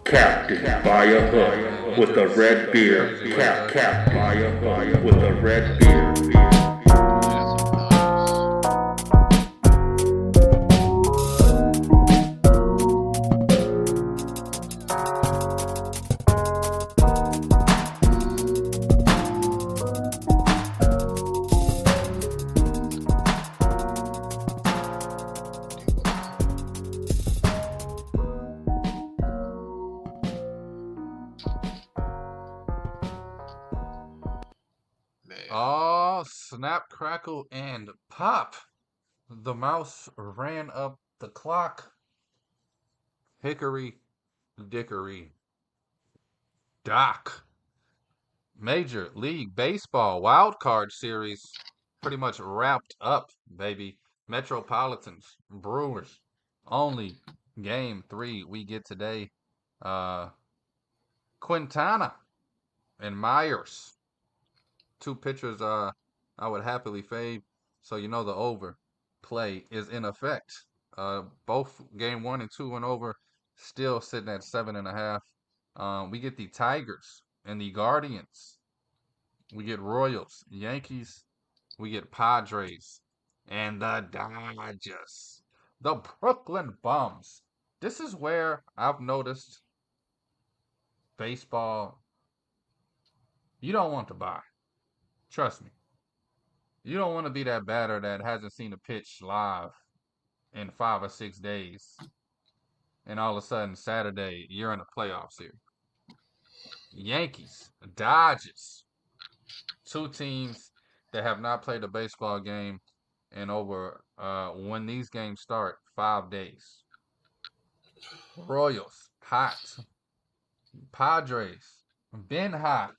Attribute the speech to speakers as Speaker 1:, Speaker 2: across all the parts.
Speaker 1: Captain by a hook with a red beard. Cap by a hook with a red beard.
Speaker 2: Oh, snap, crackle, and pop. The mouse ran up the clock. Hickory dickory dock. Major League Baseball wild card series pretty much wrapped up, baby. Metropolitans, Brewers. Only game 3 we get today. Uh Quintana and Myers. Two pitchers I would happily fade. So you know the over play is in effect. Both game 1 and 2 went over, still sitting at 7.5. We get the Tigers and the Guardians. We get Royals, Yankees. We get Padres and the Dodgers. The Brooklyn Bums. This is where I've noticed baseball you don't want to buy. Trust me. You don't want to be that batter that hasn't seen a pitch live in 5 or 6 days, and all of a sudden Saturday you're in a playoff series. Yankees, Dodgers, two teams that have not played a baseball game in over when these games start 5 days. Royals, hot. Padres, been hot.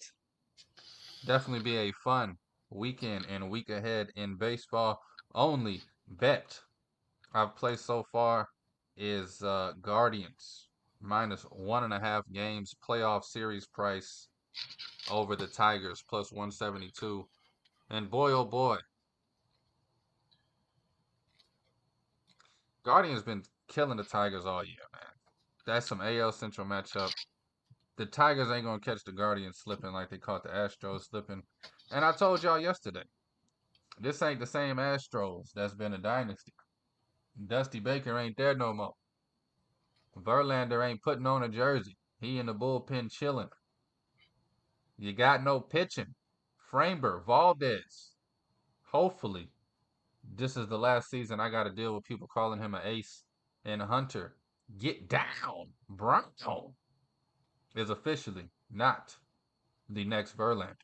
Speaker 2: Definitely be a fun weekend and week ahead in baseball. Only bet I've placed so far is Guardians minus 1.5 games playoff series price over the Tigers plus 172. And boy, oh boy, Guardians been killing the Tigers all year, man. That's some AL Central matchup. The Tigers ain't gonna catch the Guardians slipping like they caught the Astros slipping. And I told y'all yesterday, this ain't the same Astros that's been a dynasty. Dusty Baker ain't there no more. Verlander ain't putting on a jersey. He in the bullpen chilling. You got no pitching. Framber, Valdez. Hopefully, this is the last season I got to deal with people calling him an ace. And Hunter, get down. Brown is officially not the next Verlander.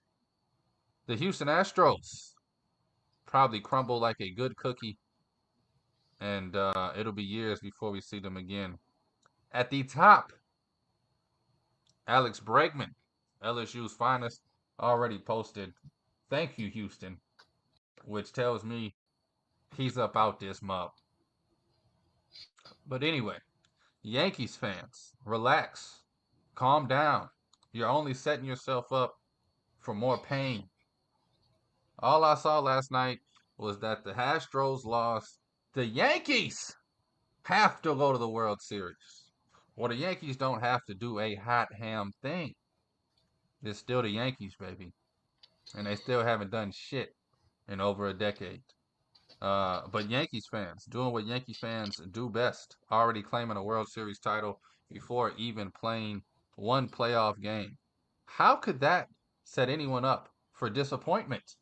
Speaker 2: The Houston Astros probably crumble like a good cookie, and it'll be years before we see them again. At the top, Alex Bregman, LSU's finest, already posted, "Thank you, Houston," which tells me he's up out this mug. But anyway, Yankees fans, relax, calm down. You're only setting yourself up for more pain. All I saw last night was that the Astros lost. The Yankees have to go to the World Series. Well, the Yankees don't have to do a hot ham thing. It's still the Yankees, baby. And they still haven't done shit in over a decade. But Yankees fans doing what Yankee fans do best, already claiming a World Series title before even playing one playoff game. How could that set anyone up for disappointment?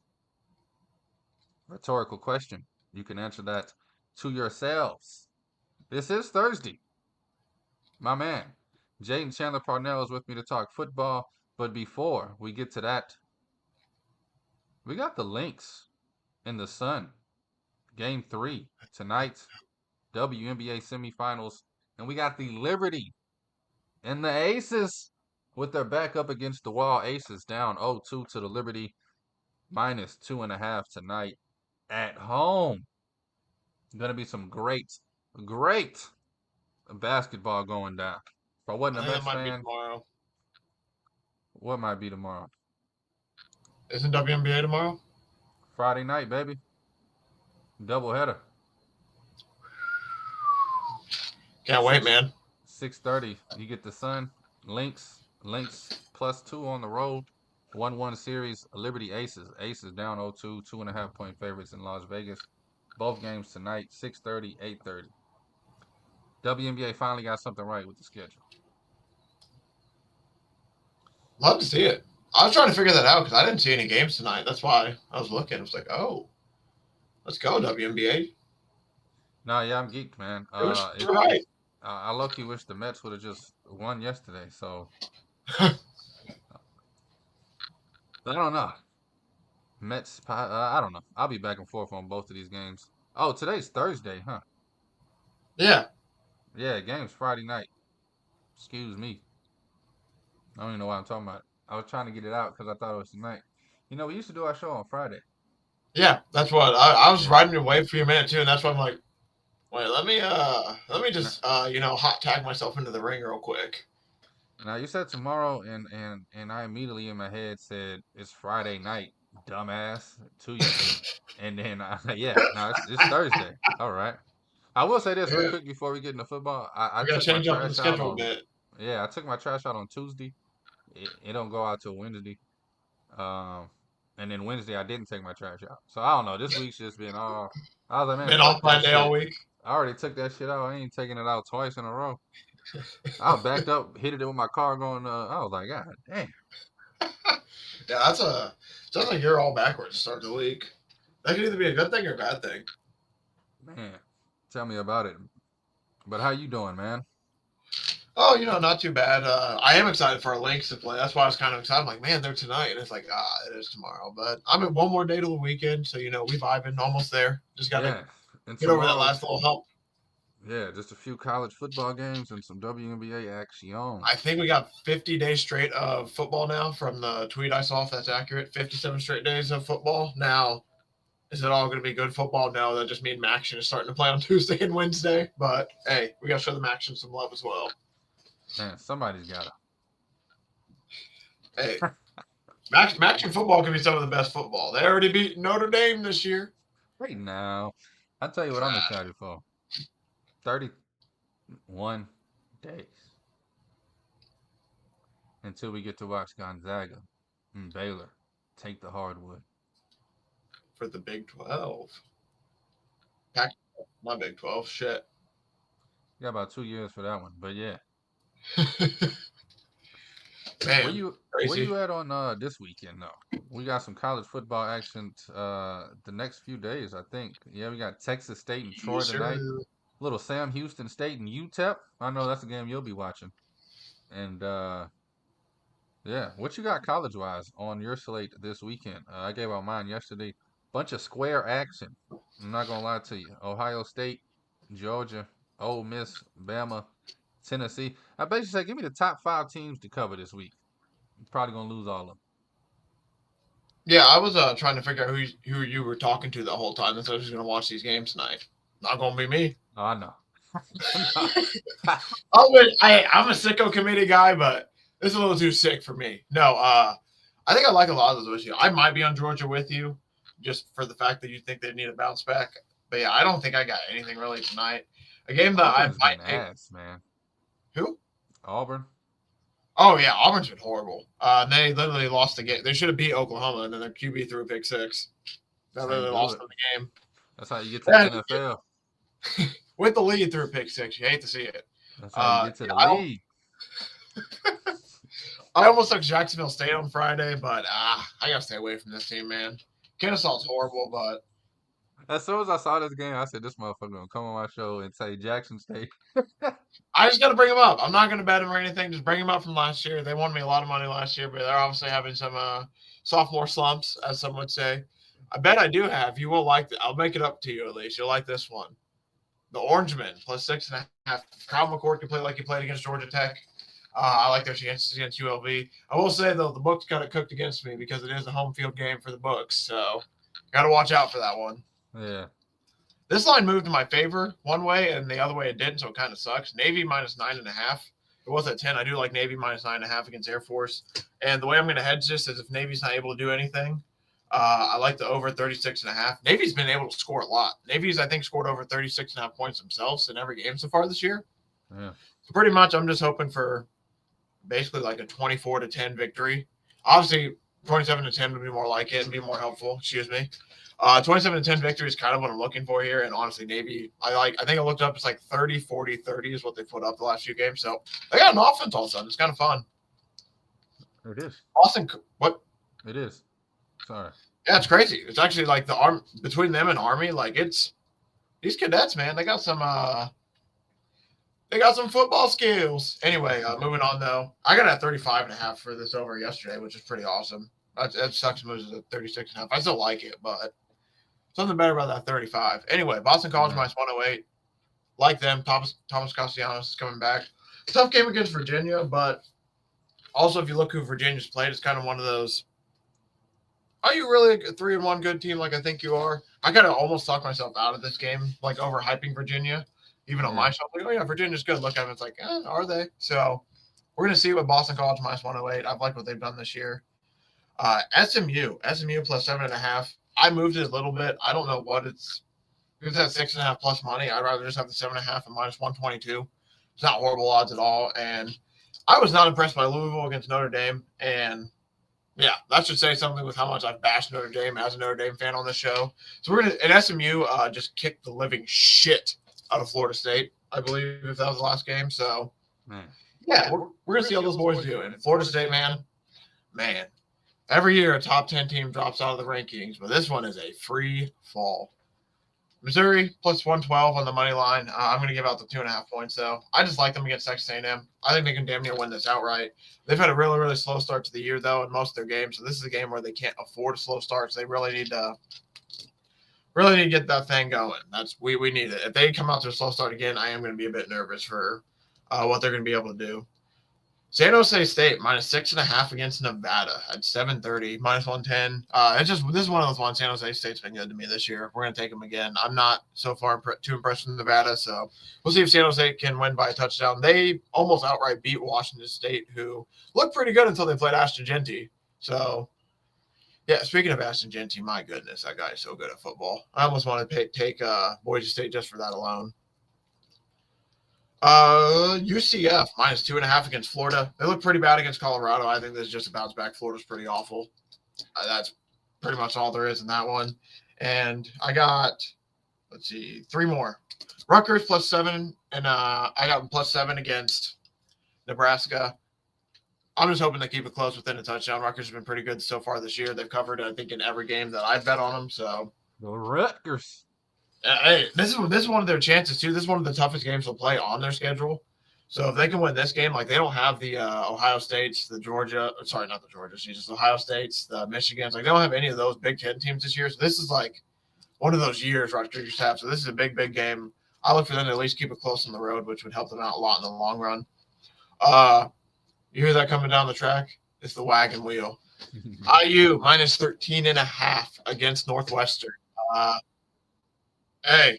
Speaker 2: Rhetorical question. You can answer that to yourselves. This is Thursday. My man, Jaden Chandler Parnell is with me to talk football. But before we get to that, we got the Lynx in the sun. Game 3 tonight, WNBA semifinals. And we got the Liberty and the Aces with their back up against the wall. Aces down 0-2 to the Liberty, minus 2.5 tonight at home. Gonna be some great basketball going down. If I wasn't a Mets fan, what might be tomorrow?
Speaker 3: Isn't WNBA tomorrow?
Speaker 2: Friday night, baby. Doubleheader.
Speaker 3: Can't wait, man.
Speaker 2: 6:30. You get the Sun. Lynx +2 on the road. 1-1 series. Liberty Aces. Aces down 0-2, 2.5-point favorites in Las Vegas. Both games tonight, 6:30, 8:30. WNBA finally got something right with the schedule.
Speaker 3: Love to see it. I was trying to figure that out because I didn't see any games tonight. That's why I was looking. I was like, oh, let's go, WNBA.
Speaker 2: No, yeah, I'm geeked, man.
Speaker 3: You're right.
Speaker 2: I low-key wish the Mets would have just won yesterday. So I don't know. Mets, I don't know. I'll be back and forth on both of these games. Oh, today's Thursday, huh?
Speaker 3: Yeah.
Speaker 2: Yeah, game's Friday night. Excuse me. I don't even know what I'm talking about. I was trying to get it out because I thought it was tonight. You know, we used to do our show on Friday.
Speaker 3: Yeah, that's what I was
Speaker 2: Yeah.
Speaker 3: riding your wave for a minute too, and that's why I'm like, wait, let me just hot tag myself into the ring real quick.
Speaker 2: Now you said tomorrow, and I immediately in my head said it's Friday night, dumbass, to you. And then it's Thursday. All right. I will say this real quick before we get into football. I
Speaker 3: We gotta
Speaker 2: took my
Speaker 3: change up the
Speaker 2: trash out
Speaker 3: schedule a
Speaker 2: on.
Speaker 3: bit.
Speaker 2: Yeah, I took my trash out on Tuesday. It don't go out till Wednesday. And then Wednesday I didn't take my trash out. So I don't know. This week's just been all. I was like, man,
Speaker 3: Been
Speaker 2: fuck
Speaker 3: off my
Speaker 2: that
Speaker 3: day
Speaker 2: shit.
Speaker 3: all week.
Speaker 2: I already took that shit out. I ain't taking it out twice in a row. I backed up, hit it with my car going. I was like, God damn.
Speaker 3: Yeah, sounds like you're all backwards to start the week. That could either be a good thing or a bad thing.
Speaker 2: Man, tell me about it. But how you doing, man?
Speaker 3: Oh, not too bad. I am excited for our Lynx to play. That's why I was kind of excited. I'm like, man, they're tonight. And it's like, it is tomorrow. But I'm at one more day to the weekend. So, we vibing almost there. Just got to
Speaker 2: and
Speaker 3: get over that last little hump.
Speaker 2: Yeah, just a few college football games and some WNBA action.
Speaker 3: I think we got 50 days straight of football now from the tweet I saw, if that's accurate. 57 straight days of football. Now, is it all going to be good football? No, that just means Maction is starting to play on Tuesday and Wednesday. But, hey, we got to show the Maction some love as well.
Speaker 2: Man, somebody's got to.
Speaker 3: Hey, Maction football can be some of the best football. They already beat Notre Dame this year.
Speaker 2: Right now, I'll tell you what I'm excited for. 31 days until we get to watch Gonzaga and Baylor take the hardwood.
Speaker 3: For the Big 12. Not Big 12. Shit.
Speaker 2: You got about 2 years for that one, but yeah.
Speaker 3: Man,
Speaker 2: where you at on this weekend though? We got some college football action the next few days, I think. Yeah, we got Texas State and Troy tonight. Little Sam Houston State and UTEP. I know that's a game you'll be watching. And yeah, what you got college wise on your slate this weekend? I gave out mine yesterday. Bunch of square action. I'm not gonna lie to you. Ohio State, Georgia, Ole Miss, Bama, Tennessee. I basically say give me the top 5 teams to cover this week. You're probably gonna lose all of them.
Speaker 3: Yeah, I was trying to figure out who you were talking to the whole time. That's why I was just gonna watch these games tonight. Not gonna be me.
Speaker 2: Oh, I know.
Speaker 3: I'm a sicko committee guy, but this is a little too sick for me. No, I think I like a lot of those with you. I might be on Georgia with you, just for the fact that you think they need a bounce back. But yeah, I don't think I got anything really tonight. A game that
Speaker 2: Auburn's been ass, man.
Speaker 3: Who?
Speaker 2: Auburn.
Speaker 3: Oh yeah, Auburn's been horrible. They literally lost the game. They should have beat Oklahoma, and then their QB threw a pick 6. They literally lost them the game.
Speaker 2: That's how you get to the NFL.
Speaker 3: With the lead through a pick 6, you hate to see it.
Speaker 2: That's how you get to the lead.
Speaker 3: I almost took Jacksonville State on Friday, but I gotta stay away from this team, man. Kennesaw's horrible, but
Speaker 2: as soon as I saw this game, I said, "This motherfucker gonna come on my show and say Jackson State."
Speaker 3: I just gotta bring him up. I'm not gonna bet him or anything. Just bring him up from last year. They won me a lot of money last year, but they're obviously having some sophomore slumps, as some would say. I bet I do have. You will like it. I'll make it up to you at least. You'll like this one. The Orangemen +6.5. Kyle McCord can play like he played against Georgia Tech. I like their chances against ULV. I will say, though, the books got it cooked against me because it is a home field game for the books. So, got to watch out for that one.
Speaker 2: Yeah.
Speaker 3: This line moved in my favor one way, and the other way it didn't, so it kind of sucks. Navy -9.5. It was at 10. I do like Navy -9.5 against Air Force. And the way I'm going to hedge this is if Navy's not able to do anything, I like the over 36.5. Navy's been able to score a lot. Navy's, I think, scored over 36.5 points themselves in every game so far this year.
Speaker 2: Yeah.
Speaker 3: So pretty much I'm just hoping for basically like a 24-10 victory. Obviously, 27-10 would be more like it and be more helpful. Excuse me. 27-10 victory is kind of what I'm looking for here. And honestly, Navy, I think I looked up, it's like 30, 40, 30 is what they put up the last few games. So they got an offense all of a sudden. It's kind of fun.
Speaker 2: It is.
Speaker 3: Austin, what?
Speaker 2: It is. Sorry.
Speaker 3: Yeah, it's crazy. It's actually like between them and Army, like it's these cadets, man. They got some football skills. Anyway, moving on though. I got a 35.5 for this over yesterday, which is pretty awesome. That sucks moves at 36.5. I still like it, but something better about that 35. Anyway, Boston College minus 108. Like them. Thomas Castellanos is coming back. Tough game against Virginia, but also if you look who Virginia's played, it's kind of one of those. Are you really a 3-1 good team like I think you are? I gotta almost talk myself out of this game, like overhyping Virginia. Even on my show, like, oh yeah, Virginia's good. Look at them, it's like, are they? So we're gonna see what Boston College minus 108. I've liked what they've done this year. SMU plus 7.5. I moved it a little bit. I don't know what it's. If it's at 6.5 plus money, I'd rather just have the 7.5 and minus 122. It's not horrible odds at all. And I was not impressed by Louisville against Notre Dame. And yeah, that should say something with how much I've bashed Notre Dame as a Notre Dame fan on this show. So we're gonna and SMU just kicked the living shit out of Florida State, I believe, if that was the last game. So yeah, we're gonna see how those boys do. And Florida State, man. Every year a top 10 team drops out of the rankings, but this one is a free fall. Missouri plus 112 on the money line. I'm going to give out the 2.5 points, though. I just like them against Texas A&M. I think they can damn near win this outright. They've had a really, really slow start to the year, though, in most of their games. So this is a game where they can't afford a slow start. So they really need to get that thing going. We need it. If they come out to a slow start again, I am going to be a bit nervous for what they're going to be able to do. San Jose State minus 6.5 against Nevada at 7:30, minus 110. This is one of those ones. San Jose State's been good to me this year. We're gonna take them again. I'm not so far too impressed with Nevada, so we'll see if San Jose can win by a touchdown. They almost outright beat Washington State, who looked pretty good until they played Ashton Genty. So yeah, speaking of Ashton Genty, my goodness, that guy is so good at football. I almost want to take Boise State just for that alone. UCF minus 2.5 against Florida. They look pretty bad against Colorado. I think this is just a bounce back. Florida's pretty awful. That's pretty much all there is in that one. And I got, 3 more. Rutgers plus 7, and I got plus 7 against Nebraska. I'm just hoping they keep it close within a touchdown. Rutgers have been pretty good so far this year. They've covered, I think, in every game that I've bet on them. So
Speaker 2: the Rutgers.
Speaker 3: Hey, this is one of their chances too. This is one of the toughest games they'll play on their schedule. So if they can win this game, like they don't have the Ohio States, the Ohio States, the Michigans. Like they don't have any of those Big Ten teams this year. So this is like one of those years Rutgers have. So this is a big, big game. I look for them to at least keep it close on the road, which would help them out a lot in the long run. You hear that coming down the track? It's the wagon wheel. IU minus 13.5 against Northwestern. Hey,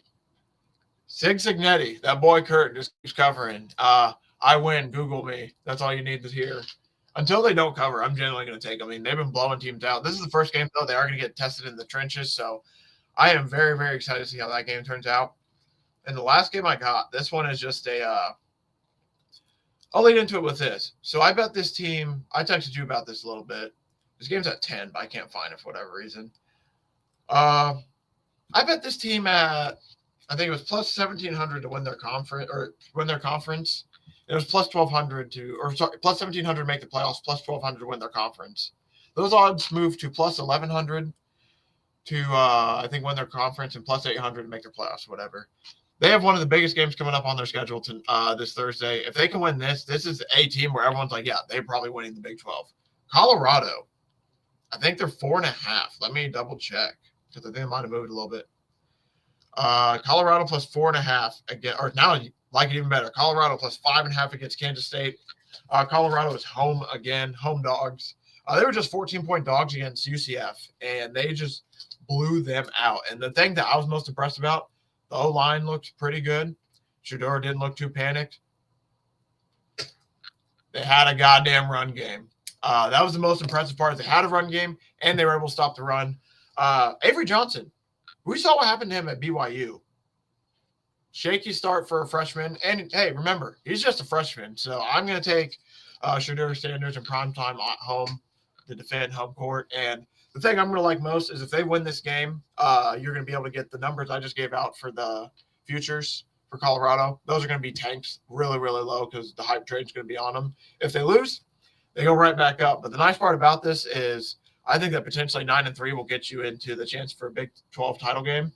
Speaker 3: Sig Signetti, that boy Kurt just keeps covering. I win. Google me. That's all you need to hear. Until they don't cover, I'm generally going to take them. I mean, they've been blowing teams out. This is the first game, though. They are going to get tested in the trenches. So I am very, very excited to see how that game turns out. And the last game I got, this one is just I'll lead into it with this. So I bet this team, I texted you about this a little bit. This game's at 10, but I can't find it for whatever reason. I bet this team at, I think it was plus 1,700 to win their conference. It was plus 1,200 plus 1,700 to make the playoffs, plus 1,200 to win their conference. Those odds moved to plus 1,100 to, I think, win their conference and plus 800 to make their playoffs, whatever. They have one of the biggest games coming up on their schedule this Thursday. If they can win this is a team where everyone's like, yeah, they're probably winning the Big 12. Colorado, I think they're 4.5. Let me double check because I think it might have moved a little bit. Colorado plus 4.5 again, or now like it even better. Colorado plus 5.5 against Kansas State. Colorado is home again, home dogs. They were just 14-point dogs against UCF, and they just blew them out. And the thing that I was most impressed about, the O-line looked pretty good. Shedeur didn't look too panicked. They had a goddamn run game. That was the most impressive part. They had a run game, and they were able to stop the run. Avery Johnson, we saw what happened to him at BYU. Shaky start for a freshman. And, hey, remember, he's just a freshman. So I'm going to take Shedeur Sanders in primetime at home to defend home court. And the thing I'm going to like most is if they win this game, you're going to be able to get the numbers I just gave out for the futures for Colorado. Those are going to be tanked really, really low because the hype trade's going to be on them. If they lose, they go right back up. But the nice part about this is I think that potentially 9-3 will get you into the chance for a Big 12 title game.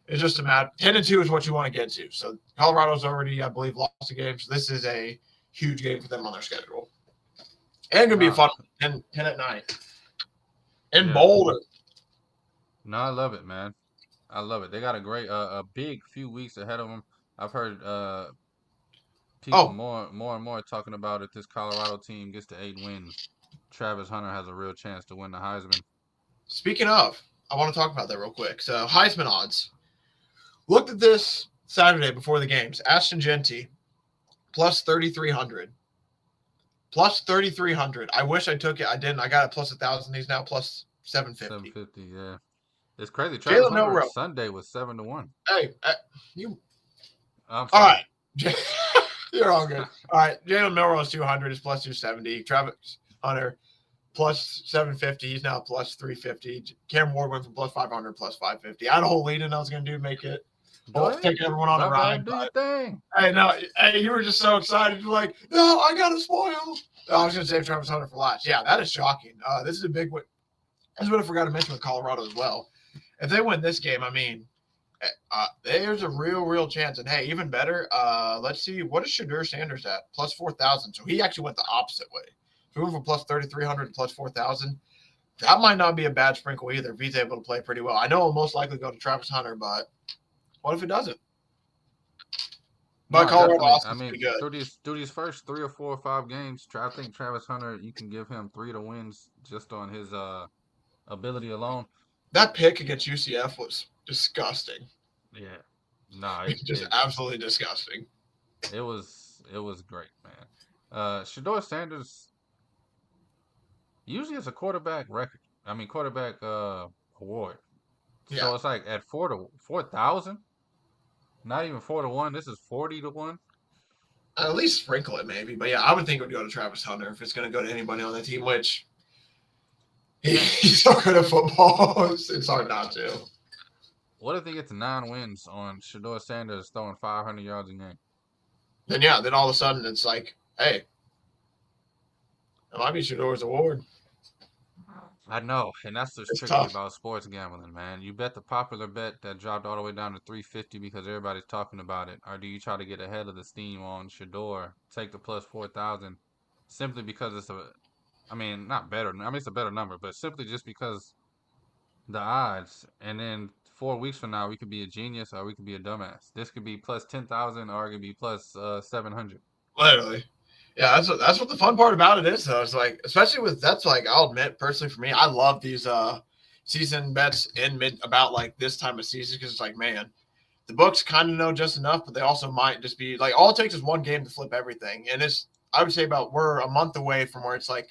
Speaker 3: It's just a matter. 10-2 is what you want to get to. So Colorado's already, I believe, lost a game. So this is a huge game for them on their schedule. And going to be a fun 10 at night. In Boulder.
Speaker 2: No, I love it, man. I love it. They got a great, a big few weeks ahead of them. I've heard people more and more talking about if this Colorado team gets to 8 wins, Travis Hunter has a real chance to win the Heisman.
Speaker 3: Speaking of, I want to talk about that real quick. So Heisman odds. Looked at this Saturday before the games. Ashton Jeanty, plus 3,300. Plus 3,300. I wish I took it. I didn't. I got it plus 1,000. He's now plus 750.
Speaker 2: 750, yeah. It's crazy. Travis Hunter
Speaker 3: Milroe.
Speaker 2: Sunday was 7-1.
Speaker 3: Hey, you.
Speaker 2: I'm
Speaker 3: all
Speaker 2: sorry.
Speaker 3: right. You're all good. All right. Jalen Milroe is 200. Is plus 270. Travis Hunter plus 750. He's now plus 350. Cam Ward went from plus 500 plus 550. I had a whole lead in I was going to do make it. Take everyone on a ride.
Speaker 2: Do your thing.
Speaker 3: Hey, no, hey, you were just so excited. You're like, no, I got to spoil. I was going to save Travis Hunter for last. Yeah, that is shocking. This is a big win. That's what I forgot to mention with Colorado as well. If they win this game, I mean, there's a real chance. And, hey, even better, let's see. What is Shedeur Sanders at? Plus 4,000. So he actually went the opposite way. So we went from plus 3,300 to plus 4,000. That might not be a bad sprinkle either if he's able to play pretty well. I know he'll most likely go to Travis Hunter, but what if it doesn't? But Colorado Austin's pretty good.
Speaker 2: Through these first 3 or 4 or 5 games, I think Travis Hunter, you can give him 3 to wins just on his ability alone.
Speaker 3: That pick against UCF was disgusting.
Speaker 2: Yeah. Nah,
Speaker 3: it's just absolutely disgusting.
Speaker 2: It was great, man. Shedeur Sanders usually it's a quarterback award.
Speaker 3: Yeah.
Speaker 2: So it's like at 4,000. Not even 4-1. This is 40-1.
Speaker 3: At least sprinkle it, maybe. But yeah, I would think it would go to Travis Hunter if it's going to go to anybody on the team, which he's so good at football. It's hard not to.
Speaker 2: What if they get to 9 wins on Shedeur Sanders throwing 500 yards a game?
Speaker 3: Then all of a sudden it's like, hey, it might be Shedeur's award.
Speaker 2: I know, and that's the tricky about sports gambling, man. You bet the popular bet that dropped all the way down to 350 because everybody's talking about it, or do you try to get ahead of the steam on Shedeur, take the plus 4,000, simply because it's it's a better number, but simply just because the odds, and then 4 weeks from now we could be a genius or we could be a dumbass. This could be plus 10,000 or it could be plus 700.
Speaker 3: Literally. Yeah, that's what the fun part about it is, though. It's like, especially with that's like, I'll admit personally for me, I love these season bets in about like this time of season because it's like, man, the books kind of know just enough, but they also might just be like, all it takes is one game to flip everything. And I would say we're a month away from where it's like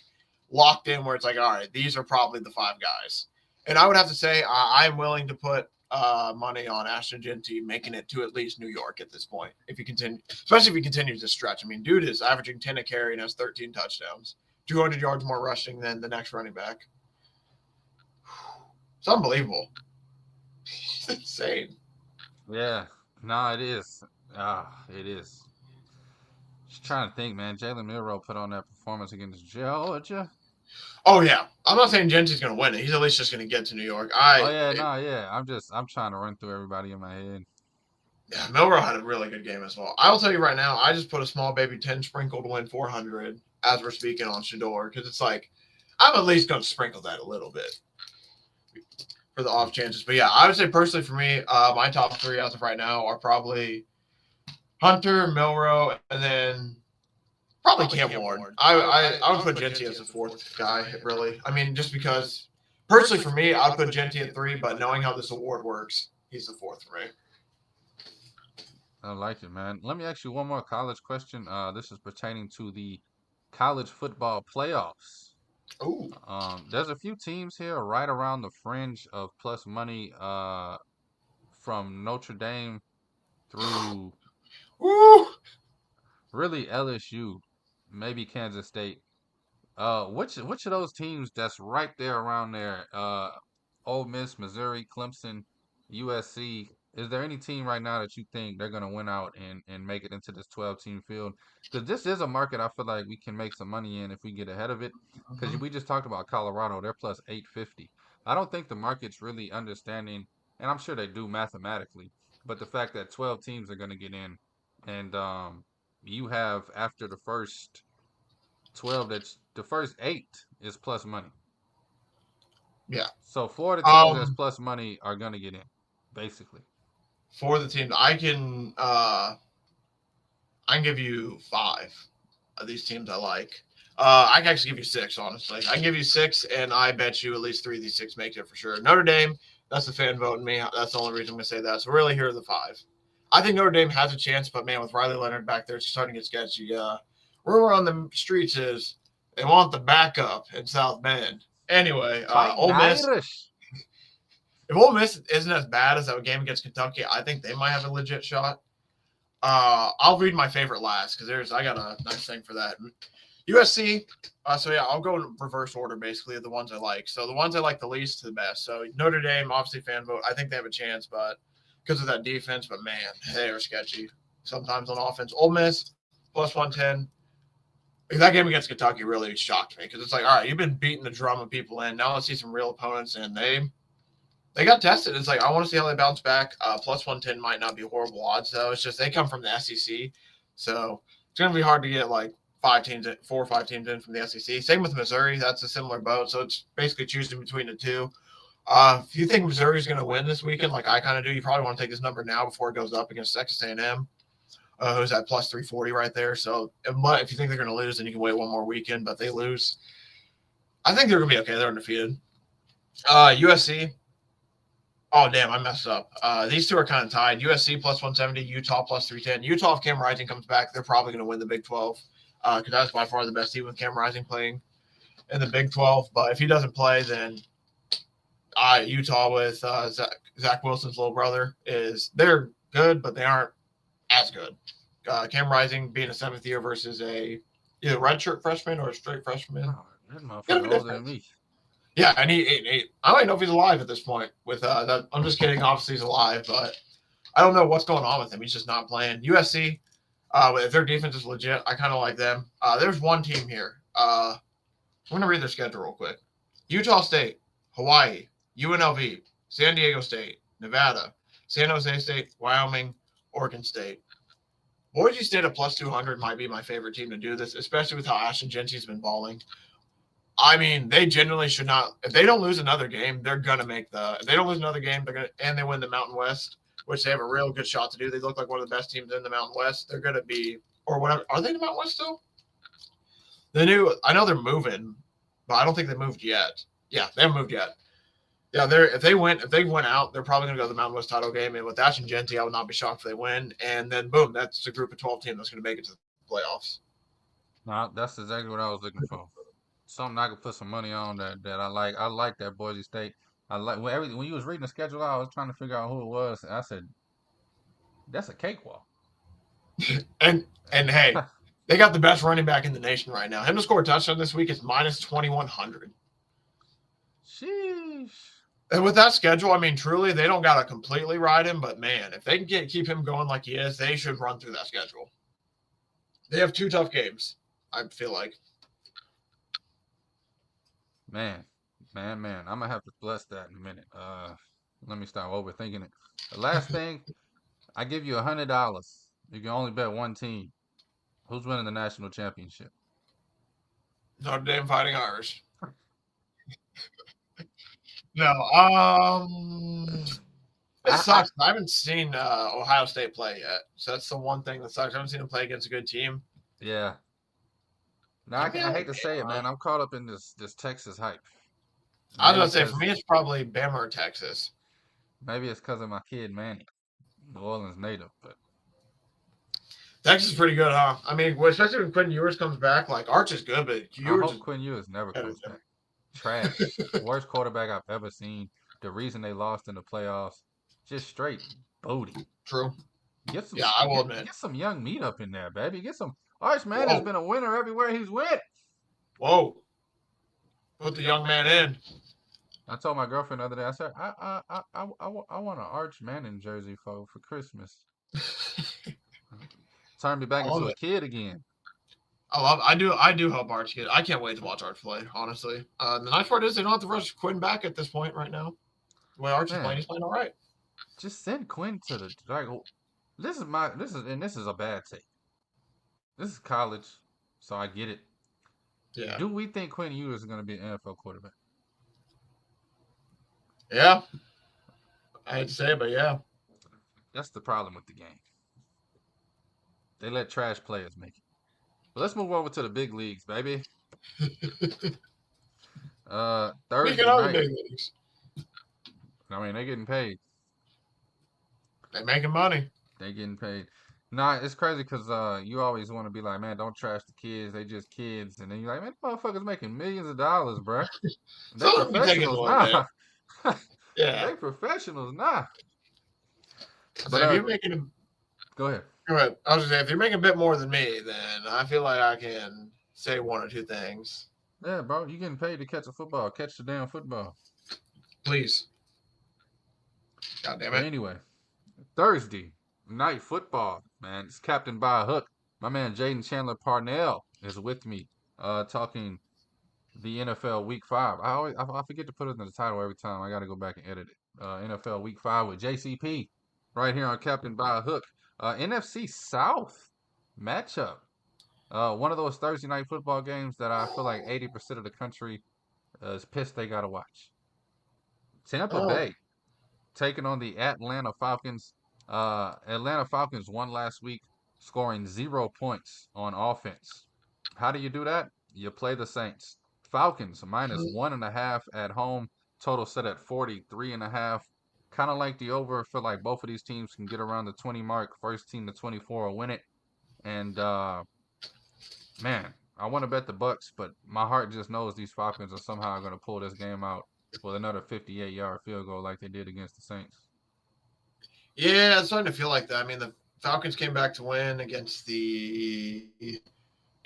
Speaker 3: locked in, where it's like, all right, these are probably the 5 guys. And I would have to say I'm willing to put money on Ashton Jeanty making it to at least New York at this point. Especially if he continues to stretch. I mean, dude is averaging 10 a carry and has 13 touchdowns, 200 yards more rushing than the next running back. It's unbelievable. It's insane.
Speaker 2: Yeah, no, it is. It is. Just trying to think, man. Jalen Milroe put on that performance against Georgia.
Speaker 3: Oh yeah, I'm not saying Jeanty's going to win it. He's at least just going to get to New York.
Speaker 2: I'm trying to run through everybody in my head.
Speaker 3: Yeah, Milroe had a really good game as well. I will tell you right now, I just put a small baby 10 sprinkle to win 400 as we're speaking on Shedeur because it's like I'm at least going to sprinkle that a little bit for the off chances. But yeah, I would say personally for me, my top 3 as of right now are probably Hunter, Milroe, and then probably Cam Ward. I would put Jeanty as the 4th guy, really. I mean, just because personally for me, I'd put Jeanty at 3, but knowing how this award works, he's the 4th for me.
Speaker 2: I like it, man. Let me ask you one more college question. This is pertaining to the college football playoffs.
Speaker 3: Ooh.
Speaker 2: There's a few teams here right around the fringe of plus money from Notre Dame through
Speaker 3: Ooh.
Speaker 2: really LSU. maybe Kansas State. Which of those teams that's right there around there? Ole Miss, Missouri, Clemson, USC. Is there any team right now that you think they're gonna win out and make it into this 12-team field? Because this is a market I feel like we can make some money in if we get ahead of it. Because
Speaker 3: Mhm.
Speaker 2: we just talked about Colorado, they're plus 850. I don't think the market's really understanding, and I'm sure they do mathematically, but the fact that 12 teams are gonna get in, and you have after the first 12, that's the first 8 is plus money.
Speaker 3: Yeah.
Speaker 2: So 4 of the teams that's
Speaker 3: Um,
Speaker 2: plus money are gonna get in, basically.
Speaker 3: for the team, I can give you 5 of these teams I like. I can actually give you 6, honestly. I can give you 6, and I bet you at least 3 of these 6 make it for sure. Notre Dame, that's the fan voting me. That's the only reason I'm going to say that. So really, here are the 5. I think Notre Dame has a chance, but man, with Riley Leonard back there, it's starting to get sketchy. Rumor on the streets is they want the backup in South Bend. Anyway,
Speaker 2: Fighting
Speaker 3: Ole Miss.
Speaker 2: Irish.
Speaker 3: If Ole Miss isn't as bad as that game against Kentucky, I think they might have a legit shot. I'll read my favorite last because I got a nice thing for that. USC. So yeah, I'll go in reverse order basically of the ones I like. So the ones I like the least to the best. So Notre Dame, obviously fan vote. I think they have a chance, but because of that defense, but man, they are sketchy sometimes on offense. Ole Miss plus 110. That game against Kentucky really shocked me because it's like, all right, you've been beating the drum of people in. Now let's see some real opponents, and they got tested. It's like I want to see how they bounce back. Plus 110 might not be horrible odds though. It's just they come from the SEC, so it's gonna be hard to get like 4 or 5 teams in from the SEC. Same with Missouri. That's a similar boat. So it's basically choosing between the two. If you think Missouri's going to win this weekend, like I kind of do, you probably want to take this number now before it goes up against Texas A&M, who's at plus 340 right there. So if you think they're going to lose, then you can wait one more weekend. But they lose, I think they're going to be okay. They're undefeated. USC. Oh, damn, I messed up. These two are kind of tied. USC plus 170, Utah plus 310. Utah, if Cam Rising comes back, they're probably going to win the Big 12 because that's by far the best team with Cam Rising playing in the Big 12. But if he doesn't play, then Utah with Zach Wilson's little brother they're good, but they aren't as good. Cam Rising being a 7th year versus either redshirt freshman or a straight freshman.
Speaker 2: Oh, that motherfucker older than me.
Speaker 3: Yeah, and he I don't even know if he's alive at this point. With that, I'm just kidding. Obviously, he's alive, but I don't know what's going on with him. He's just not playing. USC, if their defense is legit, I kind of like them. There's one team here. I'm gonna read their schedule real quick. Utah State, Hawaii, UNLV, San Diego State, Nevada, San Jose State, Wyoming, Oregon State. Boise State at plus 200 might be my favorite team to do this, especially with how Ashton Jeanty's been balling. I mean, they genuinely should not. If they don't lose another game, they're gonna make the. If they don't lose another game, they're gonna and they win the Mountain West, which they have a real good shot to do. They look like one of the best teams in the Mountain West. They're gonna be or whatever. Are they in the Mountain West still? I know they're moving, but I don't think they moved yet. Yeah, they haven't moved yet. Yeah, if they win out, they're probably gonna go to the Mountain West title game. And with Ashton Jeanty, I would not be shocked if they win. And then boom, that's a group of 12 team that's gonna make it to the playoffs.
Speaker 2: No, that's exactly what I was looking for. Something I could put some money on that I like. I like that Boise State. I like when you was reading the schedule, I was trying to figure out who it was. I said, "That's a cakewalk."
Speaker 3: And hey, they got the best running back in the nation right now. Him to score a touchdown this week is minus 2,100.
Speaker 2: Sheesh.
Speaker 3: And with that schedule, I mean, truly, they don't got to completely ride him, but man, if they can keep him going like he is, they should run through that schedule. They have 2 tough games, I feel like.
Speaker 2: Man. I'm gonna have to bless that in a minute. Let me stop overthinking it. The last thing, I give you $100. You can only bet one team. Who's winning the national championship?
Speaker 3: Notre Dame Fighting Irish. No, it sucks. I haven't seen Ohio State play yet, so that's the one thing that sucks. I haven't seen them play against a good team.
Speaker 2: Yeah. Now I hate to say it, man. I'm caught up in this Texas hype.
Speaker 3: I was gonna say for me, it's probably Bama or Texas.
Speaker 2: Maybe it's because of my kid Manny, New Orleans native, but
Speaker 3: Texas is pretty good, huh? I mean, especially when Quinn Ewers comes back. Like Arch is good, but
Speaker 2: I hope Quinn Ewers never comes back. Trash. Worst quarterback I've ever seen. The reason they lost in the playoffs. Just straight booty.
Speaker 3: True.
Speaker 2: Get some,
Speaker 3: I will admit.
Speaker 2: Get some young meat up in there, baby. Get some Arch Man has been a winner everywhere he's went.
Speaker 3: Whoa. Put the young man in.
Speaker 2: I told my girlfriend the other day, I said, I want an Arch Manning jersey for Christmas. Turn me back into a kid again.
Speaker 3: I do hope Arch get. I can't wait to watch Arch play, honestly. The nice part is they don't have to rush Quinn back at this point right now. The way Arch is playing, he's playing all right.
Speaker 2: Just send Quinn to the this is a bad take. This is college, so I get it.
Speaker 3: Yeah.
Speaker 2: Do we think Quinn Ewers is going to be an NFL quarterback?
Speaker 3: Yeah. I hate to say it, but yeah.
Speaker 2: That's the problem with the game. They let trash players make it. But let's move over to the big leagues, baby. Thursday night.
Speaker 3: Big leagues.
Speaker 2: I mean, they're getting paid.
Speaker 3: They're making money.
Speaker 2: They're getting paid. Nah, it's crazy because you always want to be like, man, don't trash the kids. They just kids. And then you're like, man, motherfuckers making millions of dollars, bruh. They professionals now.
Speaker 3: Yeah.
Speaker 2: They professionals now.
Speaker 3: But if you're making
Speaker 2: go ahead.
Speaker 3: Go ahead. I was gonna say, if you're making a bit more than me, then I feel like I can say one or two things.
Speaker 2: Yeah, bro, you getting paid to catch a football. Catch the damn football.
Speaker 3: Please. God damn it.
Speaker 2: But anyway, Thursday night football, man. It's captained by a hook. My man Jaden Chandler Parnell is with me, talking the NFL Week 5. I forget to put it in the title every time. I got to go back and edit it. NFL Week 5 with JCP, right here on Captain by a Hook. NFC South matchup. One of those Thursday night football games that I feel like 80% of the country is pissed they got to watch. Tampa Bay taking on the Atlanta Falcons. Atlanta Falcons won last week, scoring 0 points on offense. How do you do that? You play the Saints. Falcons minus 1.5 at home. Total set at 43.5. Kind of like the over. Feel like both of these teams can get around the 20 mark. First team to 24 will win it. And man, I want to bet the Bucks, but my heart just knows these Falcons are somehow going to pull this game out with another 58-yard field goal like they did against the Saints.
Speaker 3: Yeah, it's starting to feel like that. I mean, the Falcons came back to win against the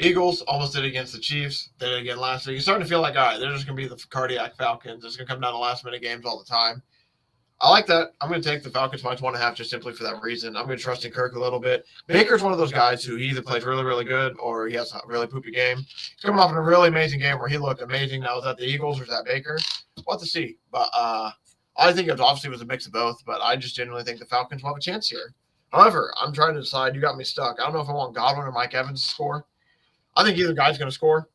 Speaker 3: Eagles, almost did it against the Chiefs, did it again last week. It's starting to feel like, all right, they're just going to be the cardiac Falcons. It's going to come down to last-minute games all the time. I like that. I'm going to take the Falcons minus 1.5 just simply for that reason. I'm going to trust in Kirk a little bit. Baker's one of those guys who he either plays really, really good or he has a really poopy game. He's coming off in a really amazing game where he looked amazing. Now, is that the Eagles or is that Baker? We'll have to see. But I think it obviously was a mix of both, but I just genuinely think the Falcons will have a chance here. However, I'm trying to decide. You got me stuck. I don't know if I want Godwin or Mike Evans to score. I think either guy's going to score.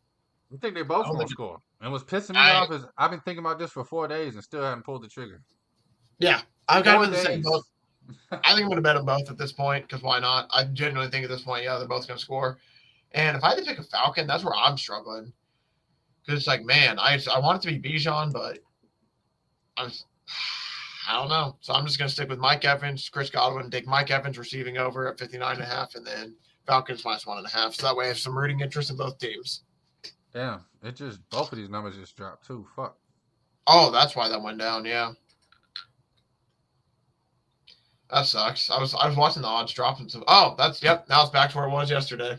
Speaker 2: I think they both going to score. And what's pissing me off is I've been thinking about this for 4 days and still haven't pulled the trigger.
Speaker 3: Yeah, I've got them in the same boat. I think I'm going to bet them both at this point because why not? I genuinely think at this point, yeah, they're both going to score. And if I had to pick a Falcon, that's where I'm struggling. Because it's like, man, I want it to be Bijan, but I don't know. So I'm just going to stick with Mike Evans, Chris Godwin, take Mike Evans receiving over at 59.5, and then Falcons minus 1.5. So that way I have some rooting interest in both teams.
Speaker 2: Yeah, both of these numbers just dropped too. Fuck.
Speaker 3: Oh, that's why that went down, yeah. That sucks. I was watching the odds dropping. Now it's back to where it was yesterday.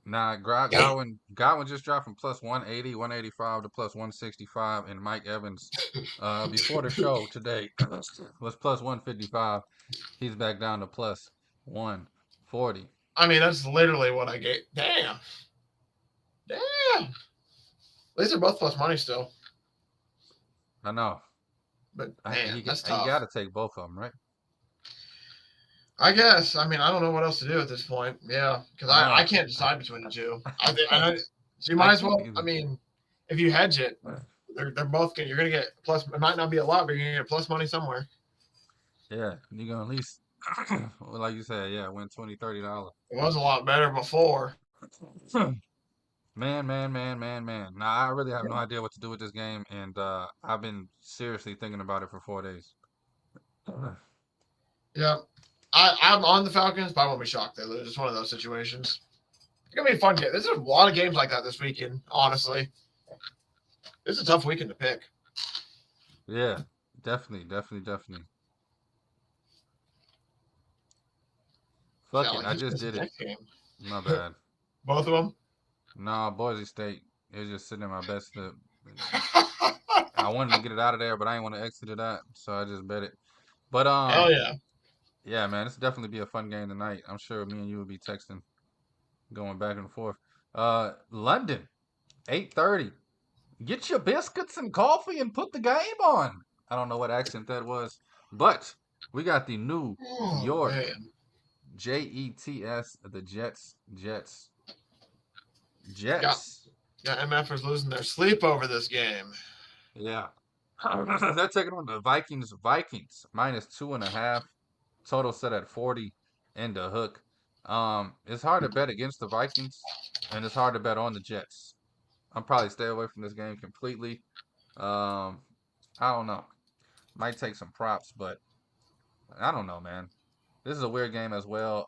Speaker 2: Nah, Godwin just dropped from plus 180, 185 to plus 165, and Mike Evans, before the show today, was plus 155. He's back down to plus 140.
Speaker 3: I mean, that's literally what I gave. Damn. At least they're both plus money still.
Speaker 2: I know.
Speaker 3: But, man, that's tough.
Speaker 2: You got to take both of them, right?
Speaker 3: I guess. I mean, I don't know what else to do at this point. Yeah, because I can't decide between the two. So you might as well. I mean, if you hedge it, they're both you're going to get plus. It might not be a lot, but you're going to get plus money somewhere.
Speaker 2: Yeah, you're going to at least, like you said, win $20, $30.
Speaker 3: It was a lot better before.
Speaker 2: Man. Now, I really have no idea what to do with this game, and I've been seriously thinking about it for 4 days.
Speaker 3: Yeah. I'm on the Falcons, but I won't be shocked they lose. It's one of those situations. It's going to be a fun game. There's a lot of games like that this weekend, honestly. It's a tough weekend to pick.
Speaker 2: Yeah, definitely. Fuck it, I just did it. My bad.
Speaker 3: Both of them.
Speaker 2: Nah, Boise State. It was just sitting in my best slip. I wanted to get it out of there, but I didn't want to exit it out, so I just bet it. But
Speaker 3: Hell yeah.
Speaker 2: yeah, man, this will definitely be a fun game tonight. I'm sure me and you will be texting, going back and forth. London, 8:30. Get your biscuits and coffee and put the game on. I don't know what accent that was, but we got the New
Speaker 3: Oh
Speaker 2: York
Speaker 3: man.
Speaker 2: Jets, the Jets,
Speaker 3: Got
Speaker 2: Jets.
Speaker 3: MFers losing their sleep over this game.
Speaker 2: Yeah. They're taking on the Vikings. Vikings -2.5. Total set at 40 and the hook. It's hard to bet against the Vikings, and it's hard to bet on the Jets. I'm probably stay away from this game completely. Um, I don't know. Might take some props, but I don't know, man. This is a weird game as well.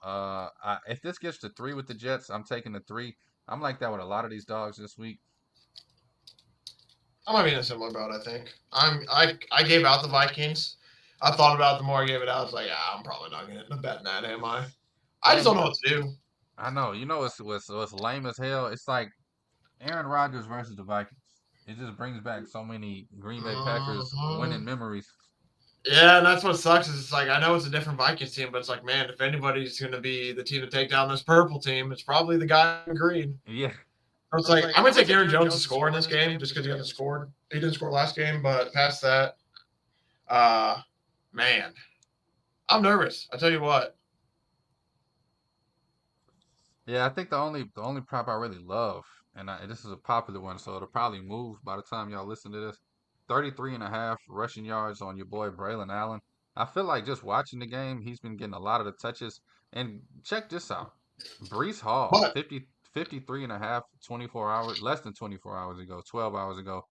Speaker 2: If this gets to 3 with the Jets, I'm taking the 3. I'm like that with a lot of these dogs this week.
Speaker 3: I might be in a similar boat. I think I gave out the Vikings. I thought about it the more I gave it out. I was like, I'm probably not going to bet that, am I? I just don't know what to do.
Speaker 2: I know. You know what's lame as hell? It's like Aaron Rodgers versus the Vikings. It just brings back so many Green Bay Packers winning memories.
Speaker 3: Yeah, and that's what sucks. Is it's like I know it's a different Vikings team, but it's like, man, if anybody's going to be the team to take down this purple team, it's probably the guy in green.
Speaker 2: Yeah.
Speaker 3: I was like, I'm going to take Aaron Jones to score in this game just because he hasn't scored. He didn't score last game, but past that, man, I'm nervous. I tell you what.
Speaker 2: Yeah, I think the only prop I really love, and this is a popular one, so it'll probably move by the time y'all listen to this. 33.5 rushing yards on your boy Braylon Allen. I feel like just watching the game, he's been getting a lot of the touches. And check this out. Brees Hall,
Speaker 3: But
Speaker 2: 53.5, 24 hours, less than 24 hours ago, 12 hours ago.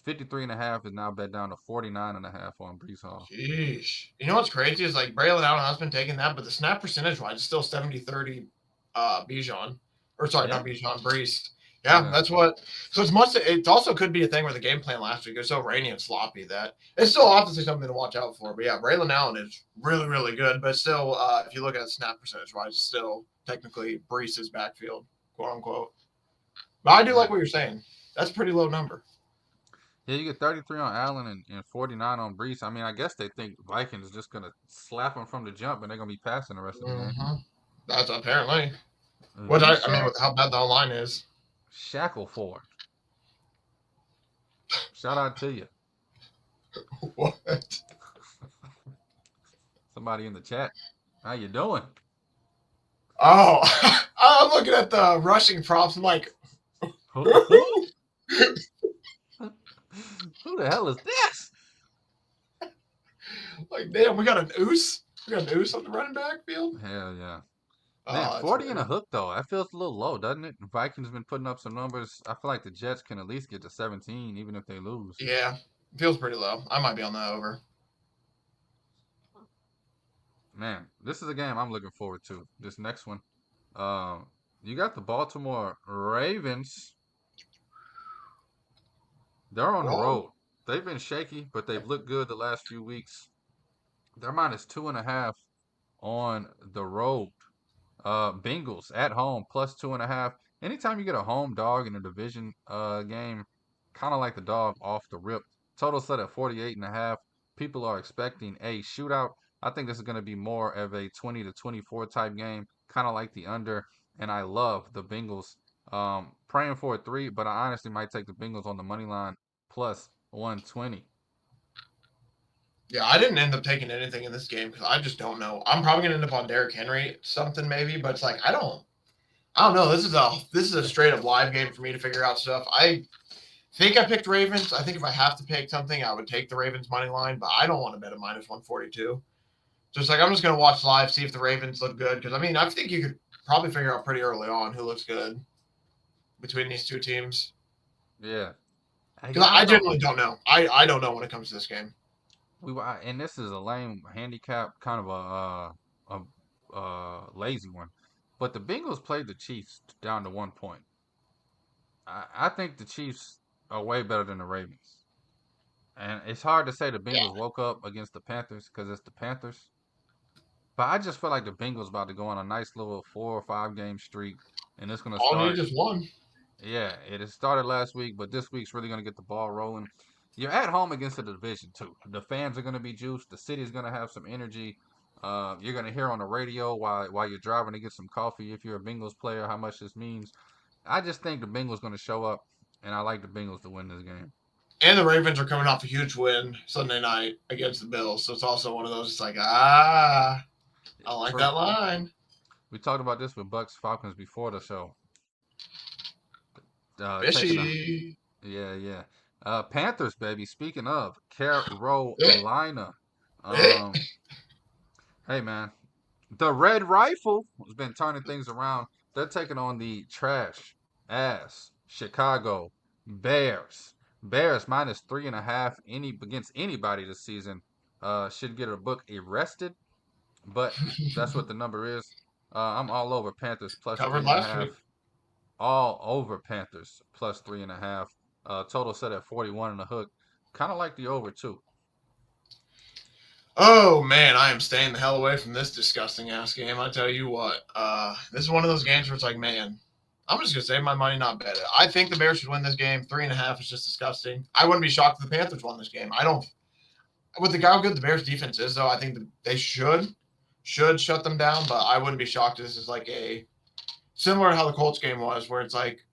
Speaker 2: 53.5 is now bet down to 49.5 on Brees Hall.
Speaker 3: sheesh. You know what's crazy is like Braylon Allen has been taking that, but the snap percentage wise is still 70-30 Bijan. Or sorry,
Speaker 2: Yeah.
Speaker 3: not Bijan, Brees. Yeah, that's what. So it also could be a thing where the game plan last week was so rainy and sloppy that it's still obviously something to watch out for. But yeah, Braylon Allen is really, really good. But still, if you look at snap percentage wise, it's still technically Brees' backfield, quote unquote. But I do like what you're saying. That's a pretty low number.
Speaker 2: Yeah, you get 33 on Allen and 49 on Brees. I mean, I guess they think Vikings is just going to slap him from the jump and they're going to be passing the rest of the game.
Speaker 3: That's apparently. What I mean, with how bad the line is.
Speaker 2: Shackleford. Shout out to you.
Speaker 3: What?
Speaker 2: Somebody in the chat. How you doing?
Speaker 3: Oh, I'm looking at the rushing props. I'm like,
Speaker 2: Who the hell is this?
Speaker 3: Like, damn, we got an oos. We got an oos on the running back field.
Speaker 2: Hell yeah. Man, 40 and a hook, though. That feels a little low, doesn't it? Vikings been putting up some numbers. I feel like the Jets can at least get to 17, even if they lose.
Speaker 3: Yeah, feels pretty low. I might be on that over.
Speaker 2: Man, this is a game I'm looking forward to. This next one. You got the Baltimore Ravens. They're on the road. They've been shaky, but they've looked good the last few weeks. They're -2.5 on the road. Bengals at home +2.5. Anytime you get a home dog in a division game, kind of like the dog off the rip. Total set at 48.5. People are expecting a shootout. I think this is going to be more of a 20-24 type game, kind of like the under. And I love the Bengals. Praying for a 3, but I honestly might take the Bengals on the money line +120.
Speaker 3: Yeah, I didn't end up taking anything in this game because I just don't know. I'm probably gonna end up on Derrick Henry something maybe, but it's like I don't know. This is a straight up live game for me to figure out stuff. I think I picked Ravens. I think if I have to pick something, I would take the Ravens money line, but I don't want to bet a -142. Just like I'm just gonna watch live, see if the Ravens look good because I mean I think you could probably figure out pretty early on who looks good between these two teams.
Speaker 2: Yeah.
Speaker 3: Because I genuinely don't know. I don't know when it comes to this game.
Speaker 2: And this is a lame handicap, kind of a lazy one. But the Bengals played the Chiefs down to 1 point. I think the Chiefs are way better than the Ravens. And it's hard to say the Bengals woke up against the Panthers because it's the Panthers. But I just feel like the Bengals about to go on a nice little 4 or 5 game streak. and it's going to
Speaker 3: All
Speaker 2: start.
Speaker 3: you just won.
Speaker 2: Yeah, it has started last week, but this week's really going to get the ball rolling. You're at home against the division too. The fans are going to be juiced. The city's going to have some energy. You're going to hear on the radio while you're driving to get some coffee. If you're a Bengals player, how much this means. I just think the Bengals going to show up, and I like the Bengals to win this game.
Speaker 3: And the Ravens are coming off a huge win Sunday night against the Bills. So it's also one of those, it's like, I like
Speaker 2: True.
Speaker 3: that line.
Speaker 2: We talked about this with Bucks Falcons before the show. Taking a
Speaker 3: Fishy.
Speaker 2: yeah. Panthers, baby. Speaking of Carolina, um, hey man, the Red Rifle has been turning things around. They're taking on the trash ass Chicago Bears. Bears minus 3.5 against anybody this season. Should get a book arrested, but that's what the number is. I'm all over Panthers plus
Speaker 3: Covered
Speaker 2: three and a
Speaker 3: last week.
Speaker 2: half. All over Panthers plus 3.5. Total set at 41 and a hook. Kind of like the over too.
Speaker 3: Oh man, I am staying the hell away from this disgusting ass game. I tell you what, this is one of those games where it's like, man, I'm just gonna save my money, not bet it. I think the Bears should win this game. 3.5 is just disgusting. I wouldn't be shocked if the Panthers won this game. I don't. With the how good the Bears defense is, though, I think they should shut them down. But I wouldn't be shocked if this is like a similar to how the Colts game was, where it's like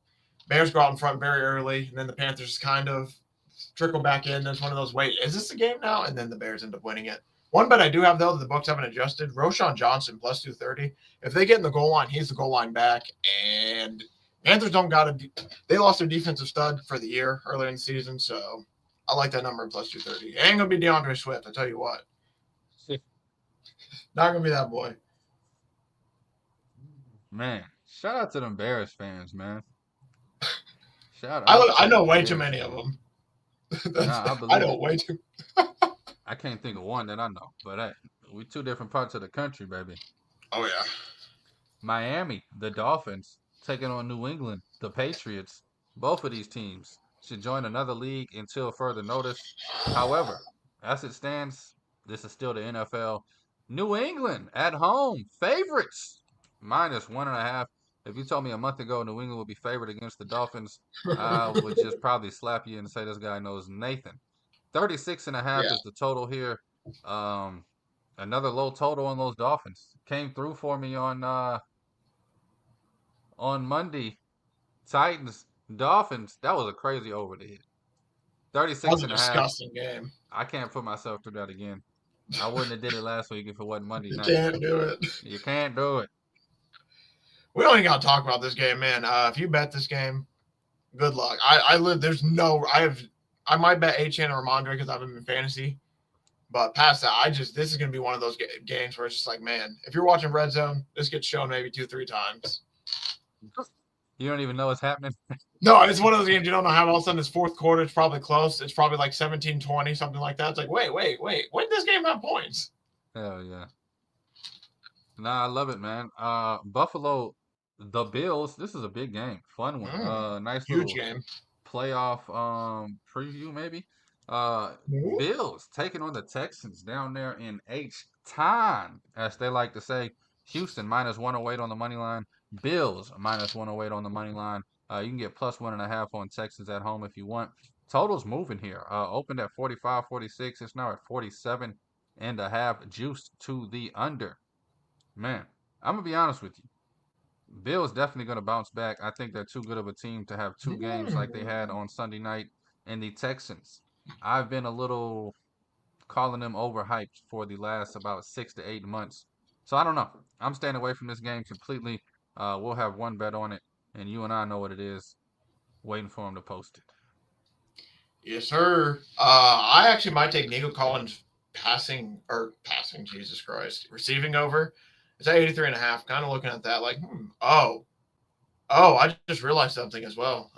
Speaker 3: Bears go out in front very early, and then the Panthers kind of trickle back in. That's one of those, wait, is this the game now? And then the Bears end up winning it. One bet I do have, though, that the books haven't adjusted, Roschon Johnson plus 230. If they get in the goal line, he's the goal line back. And Panthers don't got to – they lost their defensive stud for the year earlier in the season, so I like that number plus 230. It ain't going to be DeAndre Swift, I tell you what. Not going to be that boy.
Speaker 2: Man, shout out to them Bears fans, man. Shout
Speaker 3: I
Speaker 2: out to
Speaker 3: know
Speaker 2: the
Speaker 3: way too
Speaker 2: Bears
Speaker 3: many of
Speaker 2: fans.
Speaker 3: them.
Speaker 2: Nah, I
Speaker 3: I
Speaker 2: believe
Speaker 3: know
Speaker 2: it.
Speaker 3: way too.
Speaker 2: I can't think of one that I know, but hey, we two different parts of the country, baby.
Speaker 3: Oh, yeah.
Speaker 2: Miami, the Dolphins, taking on New England, the Patriots. Both of these teams should join another league until further notice. However, as it stands, this is still the NFL. New England at home, favorites, minus 1.5. If you told me a month ago New England would be favored against the Dolphins, I would just probably slap you and say this guy knows Nathan. 36.5
Speaker 3: Yeah.
Speaker 2: is the total here. Another low total on those Dolphins. Came through for me on Monday. Titans, Dolphins, that was a crazy over to hit.
Speaker 3: That
Speaker 2: 36
Speaker 3: was a
Speaker 2: and a half.
Speaker 3: disgusting game.
Speaker 2: I can't put myself through that again. I wouldn't have did it last week if it wasn't Monday
Speaker 3: You
Speaker 2: night.
Speaker 3: can't do it.
Speaker 2: You can't do it.
Speaker 3: We don't even got to talk about this game, man. If you bet this game, good luck. I might bet HN or Ramondre because I've been in fantasy. But past that, this is going to be one of those games where it's just like, man, if you're watching Red Zone, this gets shown maybe 2-3 times.
Speaker 2: You don't even know what's happening.
Speaker 3: No, it's one of those games you don't know how all of a sudden it's fourth quarter. It's probably close. It's probably like 17-20, something like that. It's like, wait. When did this game have points?
Speaker 2: Hell yeah. Nah, I love it, man. Buffalo, the Bills. This is a big game. Fun one. Nice
Speaker 3: Huge
Speaker 2: little
Speaker 3: game.
Speaker 2: playoff preview, maybe. Bills taking on the Texans down there in H-Town, as they like to say. Houston minus 108 on the money line. Bills minus 108 on the money line. You can get plus 1.5 on Texans at home if you want. Total's moving here. Opened at 45, 46. It's now at 47.5. Juiced to the under. Man, I'm going to be honest with you. Bills definitely going to bounce back. I think they're too good of a team to have two games like they had on Sunday night. And the Texans, I've been a little calling them overhyped for the last about 6 to 8 months. So I don't know. I'm staying away from this game completely. We'll have one bet on it, and you and I know what it is. Waiting for him to post it.
Speaker 3: Yes, sir. I actually might take Nico Collins Jesus Christ, receiving over. It's at 83.5. Kind of looking at that like, I just realized something as well.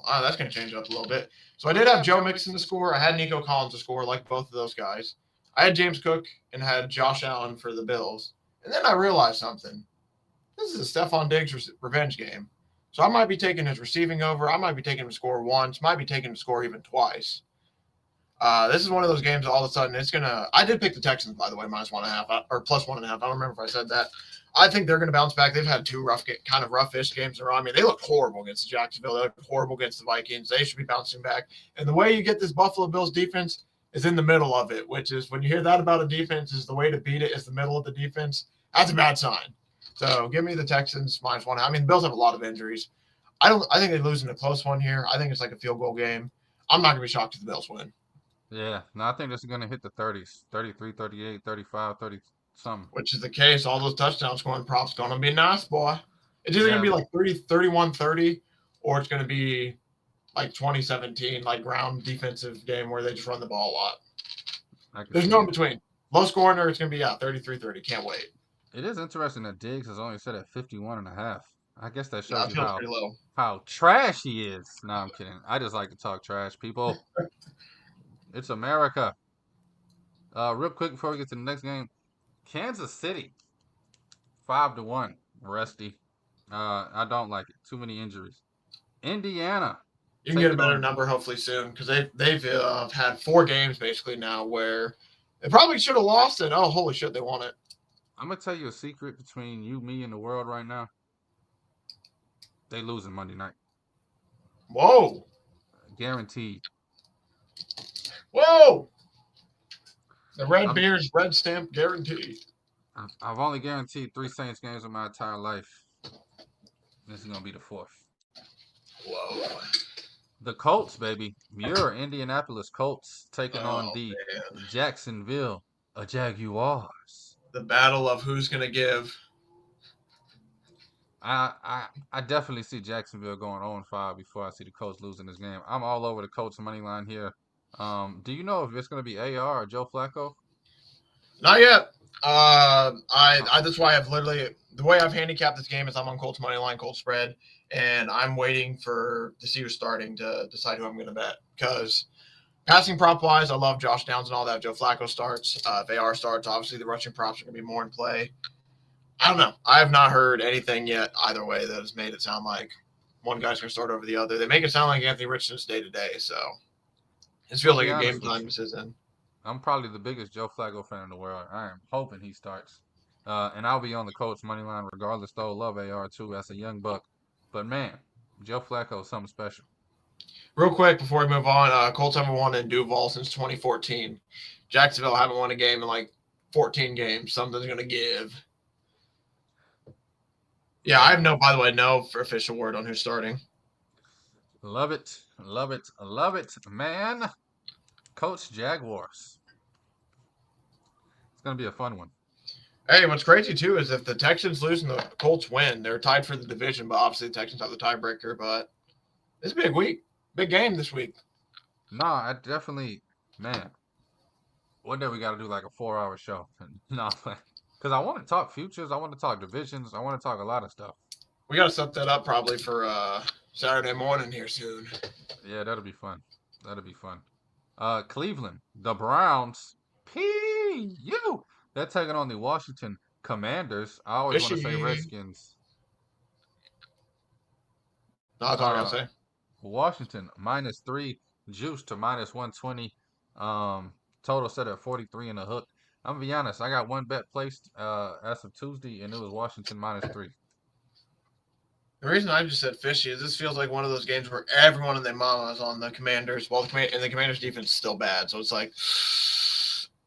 Speaker 3: That's going to change up a little bit. So I did have Joe Mixon to score. I had Nico Collins to score, like both of those guys. I had James Cook and had Josh Allen for the Bills. And then I realized something. This is a Stephon Diggs revenge game. So I might be taking his receiving over. I might be taking him to score once. Might be taking him to score even twice. This is one of those games all of a sudden it's gonna. I did pick the Texans, by the way, -1.5 or +1.5. I don't remember if I said that. I think they're gonna bounce back. They've had two kind of roughish games around. I mean, they looked horrible against Jacksonville. They looked horrible against the Vikings. They should be bouncing back. And the way you get this Buffalo Bills defense is in the middle of it, which is when you hear that about a defense, is the way to beat it is the middle of the defense. That's a bad sign. So give me the Texans -1. I mean, the Bills have a lot of injuries. I think they lose in a close one here. I think it's like a field goal game. I'm not gonna be shocked if the Bills win.
Speaker 2: Yeah, no, I think this is going to hit the 30s, 33, 38, 35, 30 something.
Speaker 3: Which is the case. All those touchdown scoring props going to be nice, boy. It's either going to be like 31-30, or it's going to be like 2017, like ground defensive game where they just run the ball a lot. There's no in between. Low scoring, or it's going to be 33-30. Can't wait.
Speaker 2: It is interesting that Diggs is only set at 51.5. I guess that shows
Speaker 3: you
Speaker 2: how trash he is. No, I'm kidding. I just like to talk trash, people. It's America. Real quick before we get to the next game, Kansas City, 5-1, rusty. I don't like it. Too many injuries. Indiana.
Speaker 3: You can get a better number hopefully soon because they've had 4 games basically now where they probably should have lost it. Oh, holy shit, they won it.
Speaker 2: I'm gonna tell you a secret between you, me, and the world right now. They losing Monday night.
Speaker 3: Whoa.
Speaker 2: Guaranteed.
Speaker 3: Whoa. The red beer's red stamp guaranteed.
Speaker 2: I've only guaranteed 3 Saints games in my entire life. This is going to be the 4th.
Speaker 3: Whoa.
Speaker 2: The Colts, baby. Muir, Indianapolis Colts taking on the Jacksonville Jaguars.
Speaker 3: The battle of who's going to give.
Speaker 2: I definitely see Jacksonville going 0-5 before I see the Colts losing this game. I'm all over the Colts money line here. Do you know if it's going to be AR or Joe Flacco?
Speaker 3: Not yet. That's why I've literally the way I've handicapped this game is I'm on Colts money line, Colts spread, and I'm waiting to see who's starting to decide who I'm going to bet. Because passing prop wise, I love Josh Downs and all that. If Joe Flacco starts, if AR starts, obviously the rushing props are going to be more in play. I don't know. I have not heard anything yet either way that has made it sound like one guy's going to start over the other. They make it sound like Anthony Richardson's day to day, so it feels like a game time decision.
Speaker 2: I'm probably the biggest Joe Flacco fan in the world. I am hoping he starts. And I'll be on the Colts money line regardless, though. Love AR too as a young buck. But man, Joe Flacco is something special.
Speaker 3: Real quick before we move on, Colts haven't won in Duval since 2014. Jacksonville haven't won a game in like 14 games. Something's going to give. Yeah, I have no official word on who's starting.
Speaker 2: Love it. Love it. Love it, man. Colts Jaguars. It's going to be a fun one.
Speaker 3: Hey, what's crazy, too, is if the Texans lose and the Colts win, they're tied for the division, but obviously the Texans have the tiebreaker. But it's a big week. Big game this week.
Speaker 2: No, I definitely, man. One day we got to do like a 4-hour show. No, because I want to talk futures. I want to talk divisions. I want to talk a lot of stuff.
Speaker 3: We got to set that up probably for Saturday morning here soon.
Speaker 2: Yeah, that'll be fun. That'll be fun. Cleveland, the Browns, P.U. They're taking on the Washington Commanders. I always want to say Redskins.
Speaker 3: No, that's all I got to say.
Speaker 2: Washington, -3, juice to -120. Total set at 43 in the hook. I'm going to be honest. I got one bet placed as of Tuesday, and it was Washington -3.
Speaker 3: The reason I just said fishy is this feels like one of those games where everyone and their mama is on the Commanders, while the Commanders' defense is still bad. So it's like,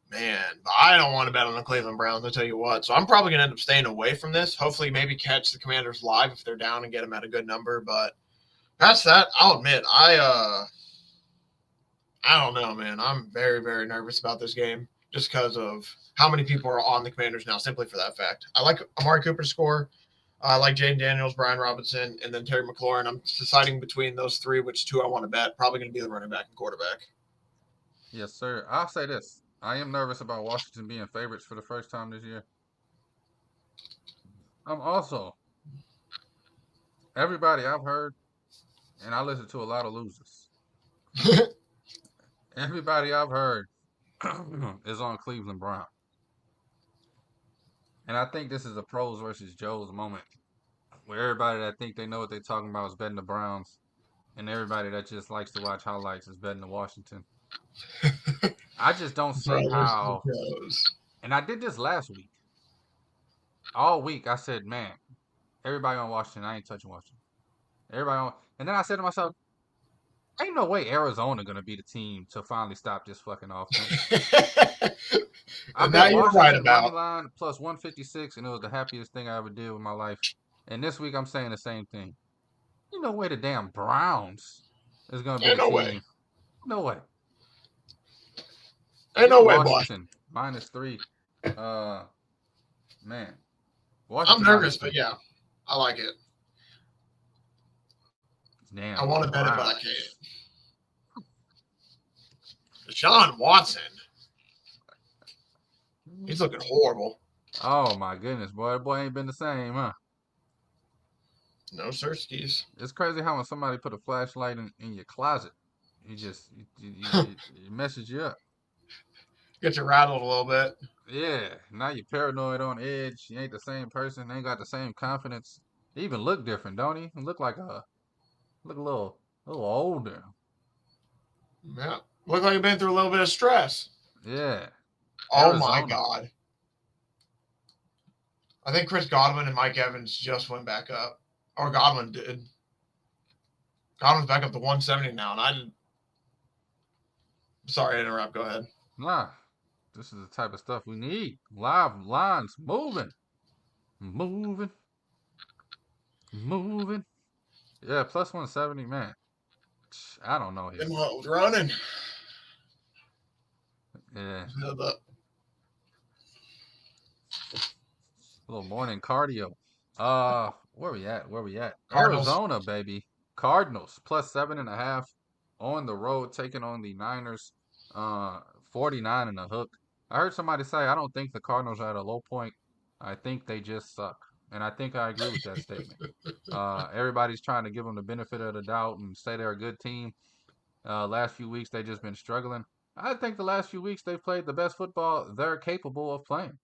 Speaker 3: man, I don't want to bet on the Cleveland Browns, I'll tell you what. So I'm probably going to end up staying away from this. Hopefully maybe catch the Commanders live if they're down and get them at a good number. But past that, I'll admit, I don't know, man. I'm very, very nervous about this game just because of how many people are on the Commanders now, simply for that fact. I like Amari Cooper to score. I like Jaden Daniels, Brian Robinson, and then Terry McLaurin. I'm deciding between those 3 which 2 I want to bet. Probably going to be the running back and quarterback.
Speaker 2: Yes, sir. I'll say this. I am nervous about Washington being favorites for the first time this year. I'm also, everybody I've heard, and I listen to a lot of losers. Everybody I've heard is on Cleveland Brown. And I think this is a pros versus Joes moment where everybody that think they know what they're talking about is betting the Browns, and everybody that just likes to watch highlights is betting the Washington. I just don't see how. And I did this last week. All week, I said, man, everybody on Washington, I ain't touching Washington. Everybody on. And then I said to myself, ain't no way Arizona going to be the team to finally stop this fucking offense. I
Speaker 3: And now
Speaker 2: bet
Speaker 3: you're right
Speaker 2: Washington money
Speaker 3: about.
Speaker 2: line plus 156, and it was the happiest thing I ever did with my life. And this week, I'm saying the same thing. Ain't no way the damn Browns is going to be
Speaker 3: Ain't
Speaker 2: the
Speaker 3: no
Speaker 2: team.
Speaker 3: way.
Speaker 2: No way.
Speaker 3: Ain't no way, boy.
Speaker 2: Washington -3. Man.
Speaker 3: I'm nervous, but yeah, I like it.
Speaker 2: Damn.
Speaker 3: I want to bet it, but I can't. Deshaun Watson. He's looking horrible.
Speaker 2: Oh my goodness, boy. That boy ain't been the same, huh?
Speaker 3: No sirskis.
Speaker 2: It's crazy how when somebody put a flashlight in your closet, it messes you up.
Speaker 3: Gets you rattled a little bit.
Speaker 2: Yeah. Now you're paranoid on edge. You ain't the same person. Ain't got the same confidence. You even look different, don't he? You look a little older.
Speaker 3: Yeah. Look like you've been through a little bit of stress.
Speaker 2: Yeah.
Speaker 3: Oh
Speaker 2: Arizona.
Speaker 3: my God. I think Chris Godwin and Mike Evans just went back up. Or Godwin did. Godwin's back up to 170 now, and I didn't. Sorry to interrupt. Go ahead.
Speaker 2: Nah. This is the type of stuff we need. Live lines moving. Yeah, plus 170, man. I don't know.
Speaker 3: Them hoes running.
Speaker 2: Yeah. A little morning cardio. Where we at?
Speaker 3: Cardinals.
Speaker 2: Arizona, baby. Cardinals plus 7.5 on the road, taking on the Niners. 49 and a hook. I heard somebody say, I don't think the Cardinals are at a low point. I think they just suck. And I think I agree with that statement. Everybody's trying to give them the benefit of the doubt and say they're a good team. Last few weeks, they've just been struggling. I think the last few weeks, they've played the best football they're capable of playing.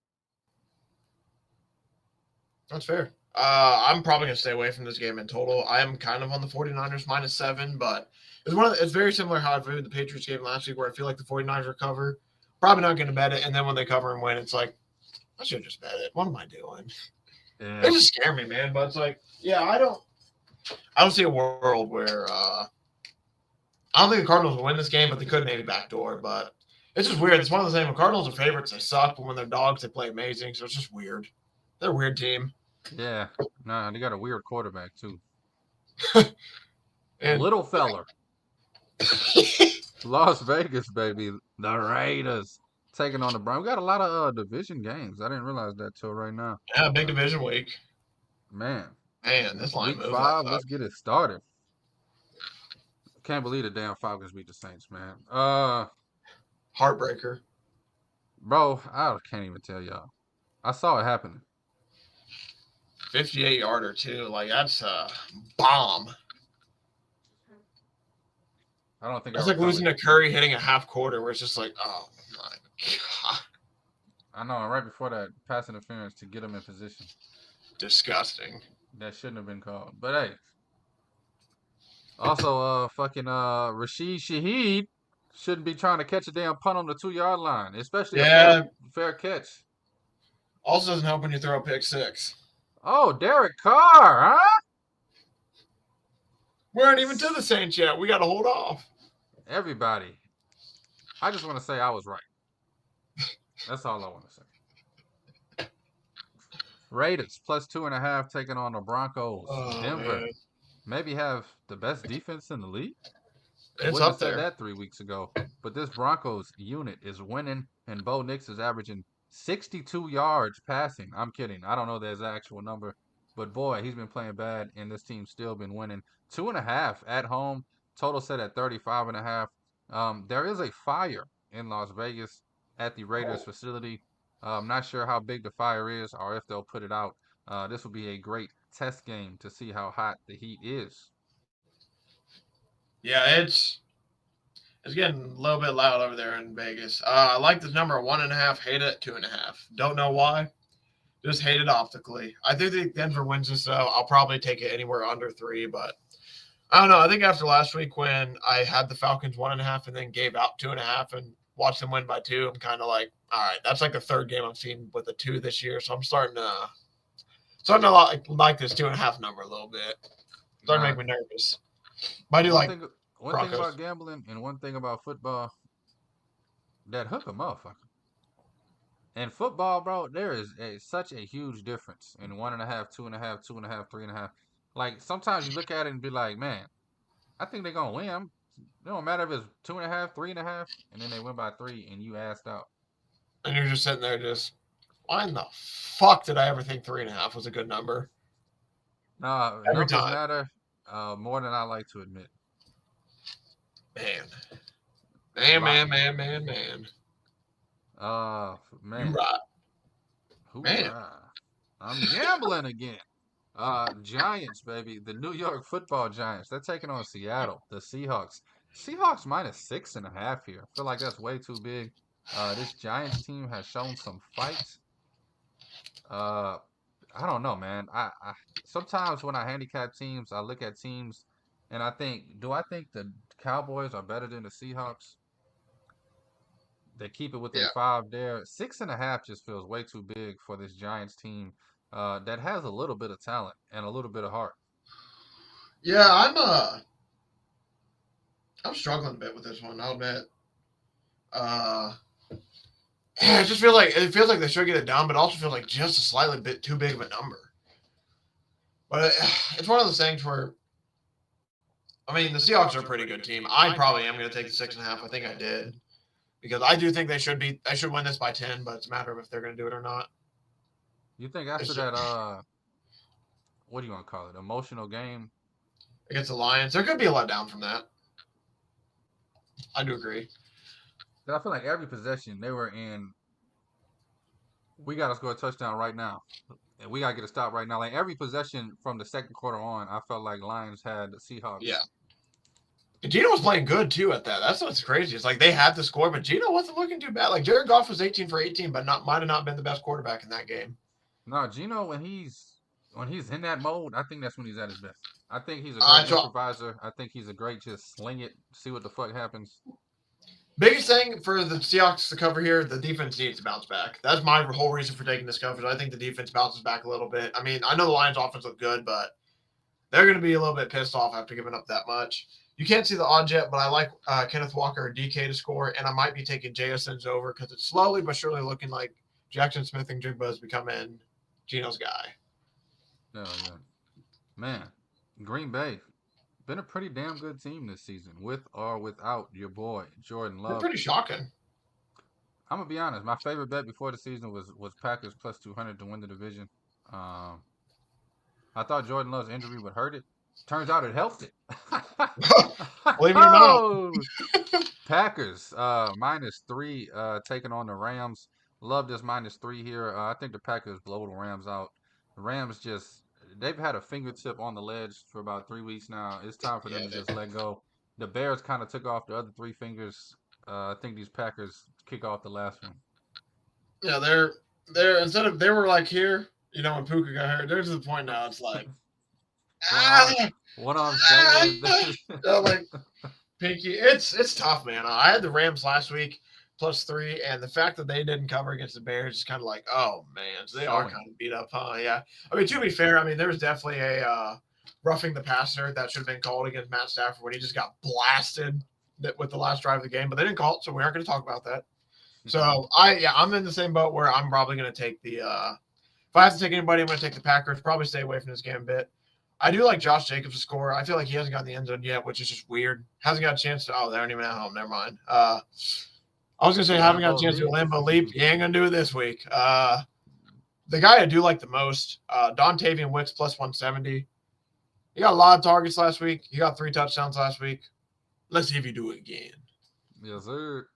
Speaker 3: That's fair. I'm probably going to stay away from this game in total. I am kind of on the 49ers -7, but it's very similar how I viewed the Patriots game last week, where I feel like the 49ers recover. Probably not going to bet it, and then when they cover and win, it's like, I should just bet it. What am I doing?
Speaker 2: Yeah.
Speaker 3: They just scare me, man. But it's like, yeah, I don't see a world where I don't think the Cardinals will win this game, but they could maybe backdoor. But it's just weird. It's one of the same. When Cardinals are favorites, they suck, but when they're dogs, they play amazing. So it's just weird. They're a weird team.
Speaker 2: Yeah. Nah, they got a weird quarterback, too.
Speaker 3: And
Speaker 2: little feller. Las Vegas, baby. The Raiders taking on the Browns. We got a lot of division games. I didn't realize that till right now.
Speaker 3: Yeah, big division week.
Speaker 2: Man,
Speaker 3: this line
Speaker 2: week 5. Let's get it started. Can't believe the damn Falcons beat the Saints, man.
Speaker 3: Heartbreaker.
Speaker 2: Bro, I can't even tell y'all. I saw it happening.
Speaker 3: 58-yarder too. Like, that's a bomb.
Speaker 2: I don't think
Speaker 3: that's like losing to Curry hitting a half quarter where it's just like, oh my God.
Speaker 2: I know, right before that pass interference to get him in position.
Speaker 3: Disgusting.
Speaker 2: That shouldn't have been called. But hey. Also, Rashid Shaheed shouldn't be trying to catch a damn punt on the 2-yard line, especially a fair catch.
Speaker 3: Also doesn't help when you throw a pick 6.
Speaker 2: Oh, Derek Carr, huh?
Speaker 3: We aren't even to the Saints yet. We got to hold off.
Speaker 2: Everybody. I just want to say I was right. That's all I want to say. Raiders plus 2.5 taking on the Broncos. Denver. Man. Maybe have the best defense in the league.
Speaker 3: It's up there.
Speaker 2: I said that 3 weeks ago. But this Broncos unit is winning, and Bo Nix is averaging 62 yards passing. I'm kidding. I don't know the actual number. But, boy, he's been playing bad, and this team's still been winning. 2.5 at home. Total set at 35.5. There is a fire in Las Vegas at the Raiders facility. I'm not sure how big the fire is or if they'll put it out. This will be a great test game to see how hot the heat is.
Speaker 3: Yeah, it's getting a little bit loud over there in Vegas. I like this number 1.5. Hate it 2.5. Don't know why. Just hate it optically. I do think Denver wins this, though. I'll probably take it anywhere under 3, but I don't know. I think after last week when I had the Falcons 1.5 and then gave out 2.5 and watched them win by 2, I'm kind of like, all right, that's like the third game I've seen with a 2 this year. So I'm starting to like this 2.5 number a little bit. Starting to
Speaker 2: Nah,
Speaker 3: make me nervous. But I do
Speaker 2: one
Speaker 3: like
Speaker 2: thing, one thing
Speaker 3: Broncos.
Speaker 2: about gambling and one thing about football, that hook a motherfucker. In football, bro, there is such a huge difference in 1.5, 2.5, 2.5, 3.5. Like sometimes you look at it and be like, man, I think they're gonna win. It don't matter if it's 2.5, 3.5, and then they win by 3, and you asked out.
Speaker 3: And you're just sitting there just, why in the fuck did I ever think 3.5 was a good number?
Speaker 2: Nah,
Speaker 3: Every
Speaker 2: numbers
Speaker 3: time.
Speaker 2: matter more than I like to admit.
Speaker 3: Man.
Speaker 2: A
Speaker 3: Man,
Speaker 2: lot
Speaker 3: man,
Speaker 2: more.
Speaker 3: man, man, man. You
Speaker 2: Man,
Speaker 3: right. Man.
Speaker 2: hoorah! I'm gambling again. Giants, baby. The New York Football Giants. They're taking on Seattle, the Seahawks. Seahawks -6.5 here. I feel like that's way too big. This Giants team has shown some fight. Uh, I don't know, man. I sometimes when I handicap teams, I look at teams and I think, do I think the Cowboys are better than the Seahawks? They keep it within
Speaker 3: Yeah.
Speaker 2: 5 there. 6.5 just feels way too big for this Giants team that has a little bit of talent and a little bit of heart.
Speaker 3: Yeah, I'm struggling a bit with this one, I'll admit. Uh it just feels like they should get it done, but also feels like just a slightly bit too big of a number. But it's one of those things where I mean the Seahawks are a pretty good team. I probably am going to take the 6.5. I think I did because I do think they should win this by 10, but it's a matter of if they're going to do it or not.
Speaker 2: You think after
Speaker 3: It's
Speaker 2: that, what do you want to call it? Emotional game?
Speaker 3: against the Lions, there could be a letdown from that. I do agree.
Speaker 2: 'Cause I feel like every possession they were in, we got to score a touchdown right now. And we got to get a stop right now. Like every possession from the second quarter on, I felt like Lions had the
Speaker 3: Yeah.
Speaker 2: Seahawks.
Speaker 3: Gino was playing good too at that. That's what's crazy. It's like they had the score, but Gino wasn't looking too bad. Like Jared Goff was 18 for 18, but might have not been the best quarterback in that game.
Speaker 2: No, Gino, when he's in that mode, I think that's when he's at his best. I think he's a great
Speaker 3: So
Speaker 2: improviser. I think he's a great just sling it, see what the fuck happens.
Speaker 3: biggest thing for the Seahawks to cover here, the defense needs to bounce back. That's my whole reason for taking this coverage. I think the defense bounces back a little bit. I mean, I know the Lions' offense looked good, but they're going to be a little bit pissed off after giving up that much. You can't see the odds yet, but I like Kenneth Walker or DK to score, and I might be taking JSN's over because it's slowly but surely looking like Jackson Smith and Jigba is becoming Gino's guy.
Speaker 2: Yeah, yeah. Man, Green Bay been a pretty damn good team this season, with or without your boy Jordan
Speaker 3: They're
Speaker 2: Love.
Speaker 3: pretty shocking.
Speaker 2: I'm gonna be honest. My favorite bet before the season was Packers +200 to win the division. Um, I thought Jordan Love's injury would hurt it. Turns out it helped it.
Speaker 3: Believe it or not.
Speaker 2: Oh, Packers -3 taking on the Rams. Love this -3 here. I think the Packers blow the Rams out. The Rams they've had a fingertip on the ledge for about 3 weeks now. It's time for them
Speaker 3: Yeah,
Speaker 2: to just let go. The Bears kind of took off the other three fingers. I think these Packers kick off the last one.
Speaker 3: yeah, they're instead of they were like here, when Puka got hurt, they're to the point now. It's like
Speaker 2: One arm's dangling.
Speaker 3: like Pinky. It's tough, man. I had the Rams last week +3, and the fact that they didn't cover against the Bears is kind of like, oh man, so they are kind of beat up, huh? Yeah. I mean, to be fair, I mean there was definitely a roughing the passer that should have been called against Matt Stafford when he just got blasted with the last drive of the game, but they didn't call it, so we aren't going to talk about that. So I'm in the same boat where I'm probably going to take the. If I have to take anybody, I'm going to take the Packers. Probably stay away from this game a bit. I do like Josh Jacobs to score. I feel like he hasn't gotten the end zone yet, which is just weird. Hasn't got a chance to. Oh, they aren't even at home. Never mind. I was gonna say haven't got a chance to do a Lambeau leap. You ain't gonna do it this week. The guy I do like the most, Dontavian Wicks +170. He got a lot of targets last week. He got 3 touchdowns last week. Let's see if you do it again.
Speaker 2: Yes, sir.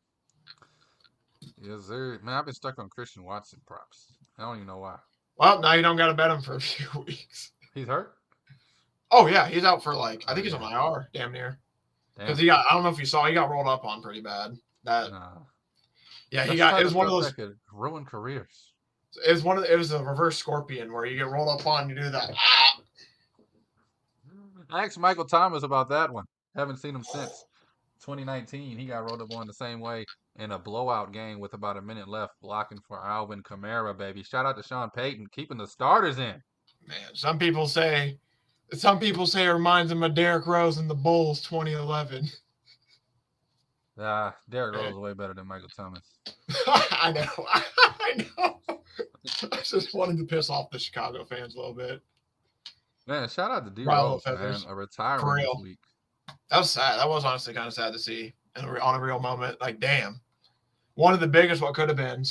Speaker 2: Yes, sir. Man, I've been stuck on Christian Watson props. I don't even know why.
Speaker 3: Well, now you don't got to bet him for a few weeks.
Speaker 2: He's hurt?
Speaker 3: Oh, yeah. He's out for I think he's on IR, damn near. Because I don't know if you saw, he got rolled up on pretty bad. Yeah, it was one of those.
Speaker 2: That could ruin careers.
Speaker 3: It was a reverse scorpion where you get rolled up on, you do that.
Speaker 2: I asked Michael Thomas about that one. Haven't seen him since 2019. He got rolled up on the same way in a blowout game with about a minute left, blocking for Alvin Kamara, baby. Shout out to Sean Payton, keeping the starters in.
Speaker 3: Man, some people say it reminds them of Derrick Rose and the Bulls 2011.
Speaker 2: Derrick Rose is way better than Michael Thomas.
Speaker 3: I know. I know. I just wanted to piss off the Chicago fans a little bit.
Speaker 2: Man, shout out to D
Speaker 3: Rilo
Speaker 2: Rose, man.
Speaker 3: Feathers.
Speaker 2: A retirement
Speaker 3: For
Speaker 2: this
Speaker 3: real.
Speaker 2: week.
Speaker 3: That was sad. That was honestly kind of sad to see on a real moment. Like, damn. One of the biggest what could have been.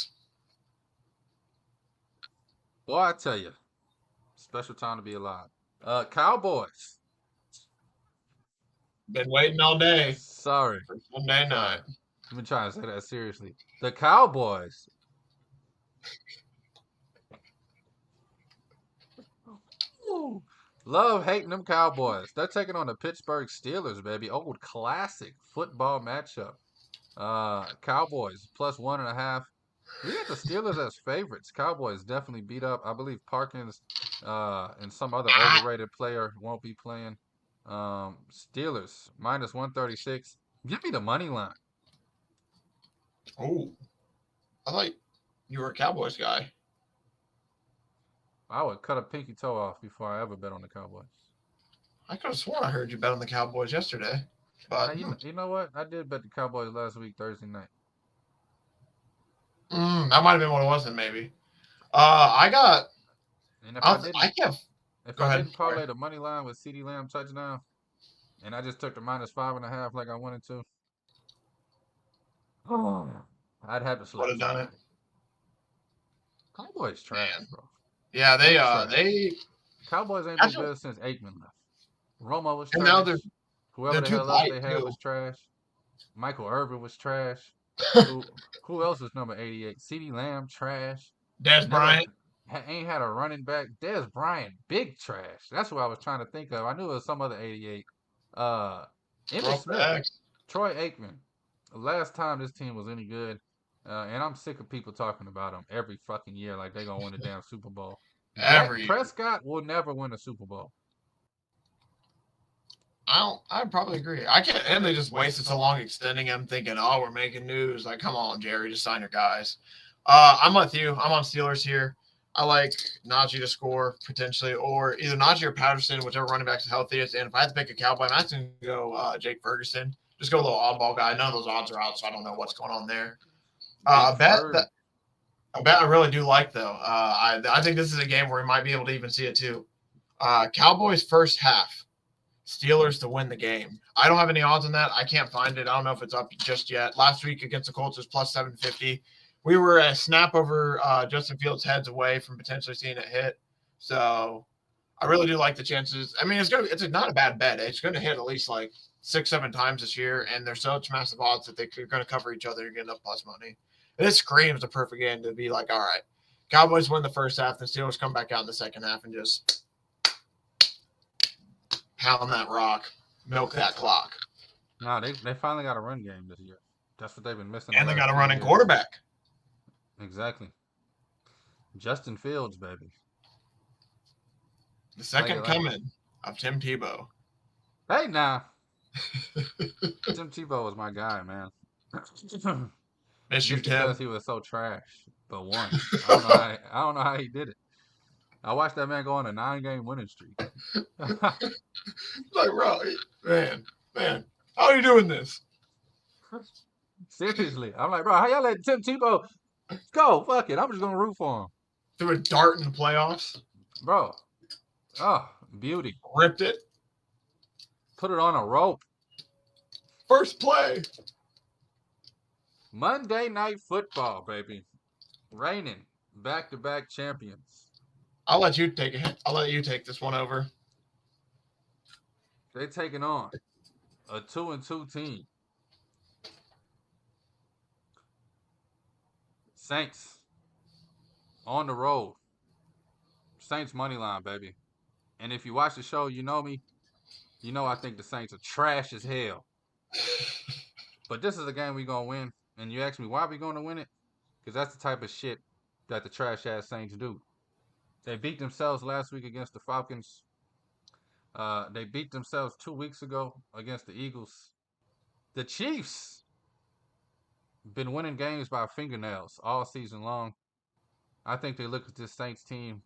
Speaker 2: Boy, I tell you, special time to be alive. Cowboys.
Speaker 3: Been waiting all day
Speaker 2: Sorry.
Speaker 3: for Sunday night.
Speaker 2: I've been trying to say that seriously. The Cowboys. Ooh. Love hating them Cowboys. They're taking on the Pittsburgh Steelers, baby. Old classic football matchup. Cowboys plus 1.5. We got the Steelers as favorites. Cowboys definitely beat up. I believe Parkins and some other overrated player won't be playing. Steelers minus 136. Give me the money line.
Speaker 3: Oh, I thought you were a Cowboys guy.
Speaker 2: I would cut a pinky toe off before I ever bet on the Cowboys.
Speaker 3: I could have sworn I heard you bet on the Cowboys yesterday. But
Speaker 2: you know what? I did bet the Cowboys last week, Thursday night.
Speaker 3: That might have been what it was then, maybe. I got.
Speaker 2: And if
Speaker 3: I
Speaker 2: didn't parlay the money line with CeeDee Lamb touchdown, and I just took the minus 5.5 like I wanted to, I'd have to slip.
Speaker 3: Would have done it.
Speaker 2: Cowboys trash, bro.
Speaker 3: Yeah, they
Speaker 2: Cowboys ain't been good since Aikman left. Romo was trash.
Speaker 3: And now
Speaker 2: Whoever the hell else they had was trash. Michael Irvin was trash. Who else was number 88? CeeDee Lamb, trash.
Speaker 3: Dez Bryant.
Speaker 2: Ain't had a running back. Dez Bryant, big trash. That's what I was trying to think of. I knew it was some other 88. Emmitt Smith, Troy Aikman. Last time this team was any good, and I'm sick of people talking about them every fucking year like they're going to win the damn Super Bowl. Prescott will never win a Super Bowl.
Speaker 3: I probably agree. I can't, and they just wasted so long extending him, thinking, oh, we're making news. Like, come on, Jerry, just sign your guys. I'm with you. I'm on Steelers here. I like Najee to score potentially, or either Najee or Patterson, whichever running back's healthiest. And if I had to pick a Cowboy, I'm actually going to go Jake Ferguson. Just go a little oddball guy. None of those odds are out, so I don't know what's going on there. A bet I really do like, though. I think this is a game where we might be able to even see it, too. Cowboys first half. Steelers to win the game. I don't have any odds on that. I can't find it. I don't know if it's up just yet. Last week against the Colts was plus 750. We were a snap over Justin Fields' heads away from potentially seeing it hit. So I really do like the chances. I mean, it's not a bad bet. It's going to hit at least like 6-7 times this year, and there's such massive odds that they're going to cover each other and get enough plus money. And it screams the perfect game to be like, all right, Cowboys win the first half, the Steelers come back out in the second half and just pound that rock, milk that clock.
Speaker 2: No, they finally got a run game this year. That's what they've been missing.
Speaker 3: And they got a running quarterback.
Speaker 2: Exactly. Justin Fields, baby.
Speaker 3: The second coming of Tim Tebow.
Speaker 2: Hey, now. Tim Tebow was my guy, man.
Speaker 3: Miss you, Tim.
Speaker 2: Because he was so trash, but won. I don't know how he did it. I watched that man go on a 9-game winning streak.
Speaker 3: Like, bro, man, how are you doing this?
Speaker 2: Seriously. I'm like, bro, how y'all let Tim Tebow go? Fuck it. I'm just going to root for him.
Speaker 3: Threw a dart in the playoffs.
Speaker 2: Bro. Oh, beauty.
Speaker 3: Ripped it.
Speaker 2: Put it on a rope.
Speaker 3: First play.
Speaker 2: Monday Night Football, baby. Reigning back-to-back champions.
Speaker 3: I'll let you take it. I'll let you take this one over.
Speaker 2: They taking on a 2-2 team. Saints on the road. Saints money line, baby. And if you watch the show, you know me. You know I think the Saints are trash as hell. But this is a game we're going to win. And you ask me why we going to win it? Because that's the type of shit that the trash-ass Saints do. They beat themselves last week against the Falcons. They beat themselves 2 weeks ago against the Eagles. The Chiefs been winning games by fingernails all season long. I think they look at this Saints team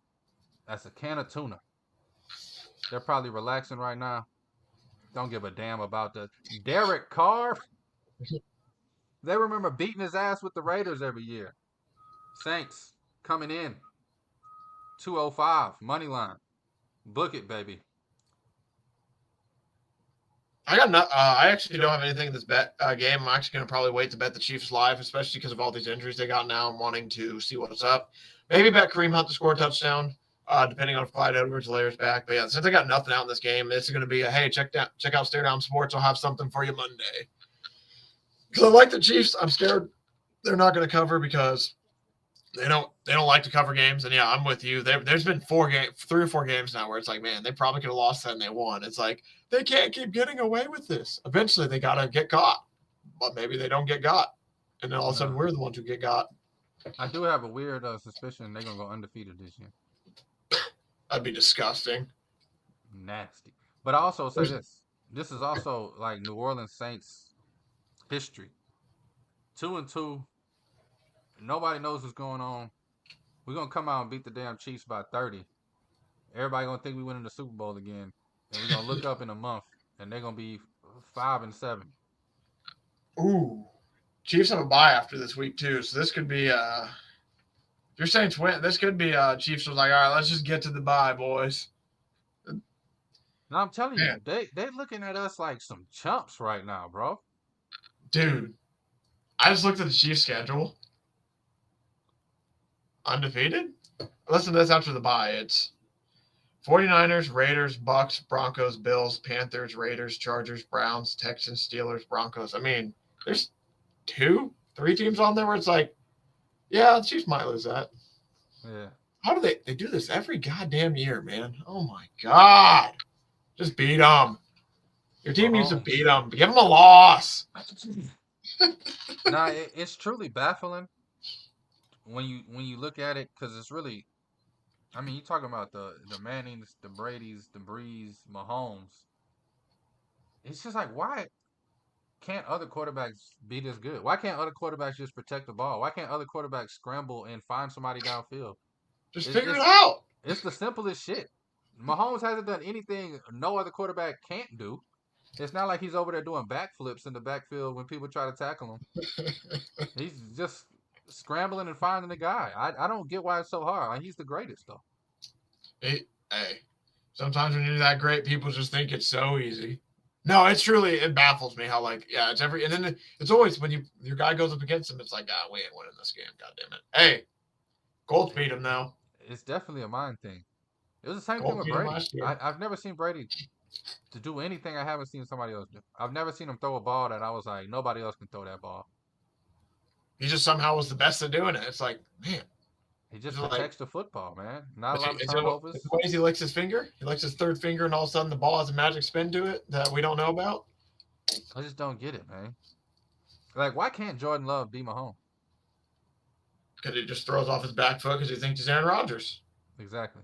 Speaker 2: as a can of tuna. They're probably relaxing right now. Don't give a damn about the Derek Carr. They remember beating his ass with the Raiders every year. Saints coming in 205 money line. Book it, baby.
Speaker 3: I got not. I actually don't have anything in this bet game. I'm actually going to probably wait to bet the Chiefs live, especially because of all these injuries they got now. I'm wanting to see what's up. Maybe bet Kareem Hunt to score a touchdown, depending on if Clyde Edwards-Helaire's back. But yeah, since I got nothing out in this game, this is going to be a hey, check out Stare Down Sports. I'll have something for you Monday. Because I like the Chiefs. I'm scared they're not going to cover because they don't like to cover games. And yeah, I'm with you. There's been 3 or 4 games now where it's like, man, they probably could have lost that and they won. It's like they can't keep getting away with this. Eventually, they gotta get caught, but maybe they don't get got, and then all of a sudden we're the ones who get got.
Speaker 2: I do have a weird suspicion they're gonna go undefeated this year.
Speaker 3: That'd be disgusting.
Speaker 2: Nasty. But I also say this. This is also like New Orleans Saints history. 2-2. Nobody knows what's going on. We're gonna come out and beat the damn Chiefs by 30. Everybody gonna think we win in the Super Bowl again. And we're gonna look up in a month and they're gonna be 5-7.
Speaker 3: Ooh. Chiefs have a bye after this week too, so this could be if your Saints win, this could be Chiefs was like, all right, let's just get to the bye, boys.
Speaker 2: Now I'm telling you, they looking at us like some chumps right now, bro.
Speaker 3: Dude, I just looked at the Chiefs schedule. Undefeated? Listen to this after the bye. It's 49ers, Raiders, Bucks, Broncos, Bills, Panthers, Raiders, Chargers, Browns, Texans, Steelers, Broncos. I mean, there's 2, 3 teams on there where it's like, yeah, the Chiefs might lose that.
Speaker 2: Yeah.
Speaker 3: How do they do this every goddamn year, man? Oh my God. Just beat them. Your team needs to beat them. Give them a loss.
Speaker 2: Nah, it's truly baffling when you look at it, because it's really, I mean, you're talking about the Mannings, the Bradys, the Brees, Mahomes. It's just like, why can't other quarterbacks be this good? Why can't other quarterbacks just protect the ball? Why can't other quarterbacks scramble and find somebody downfield?
Speaker 3: Just figure it out.
Speaker 2: It's the simplest shit. Mahomes hasn't done anything no other quarterback can't do. It's not like he's over there doing backflips in the backfield when people try to tackle him. He's just scrambling and finding the guy. I don't get why it's so hard. Like, he's the greatest, though.
Speaker 3: Hey, sometimes when you're that great, people just think it's so easy. No, it baffles me how, like, yeah, it's and then it's always when your guy goes up against him, it's like, we ain't winning this game, God damn it. Hey, Colts beat him now.
Speaker 2: It's definitely a mind thing. It was the same thing with Brady. I've never seen Brady to do anything I haven't seen somebody else do. I've never seen him throw a ball that I was like, nobody else can throw that ball.
Speaker 3: He just somehow was the best at doing it. It's like, man.
Speaker 2: He just protects the football, man. Not a lot of
Speaker 3: turnovers. The ways he licks his finger? He licks his third finger, and all of a sudden the ball has a magic spin to it that we don't know about?
Speaker 2: I just don't get it, man. Like, why can't Jordan Love be Mahomes?
Speaker 3: Because he just throws off his back foot because he thinks he's Aaron Rodgers.
Speaker 2: Exactly.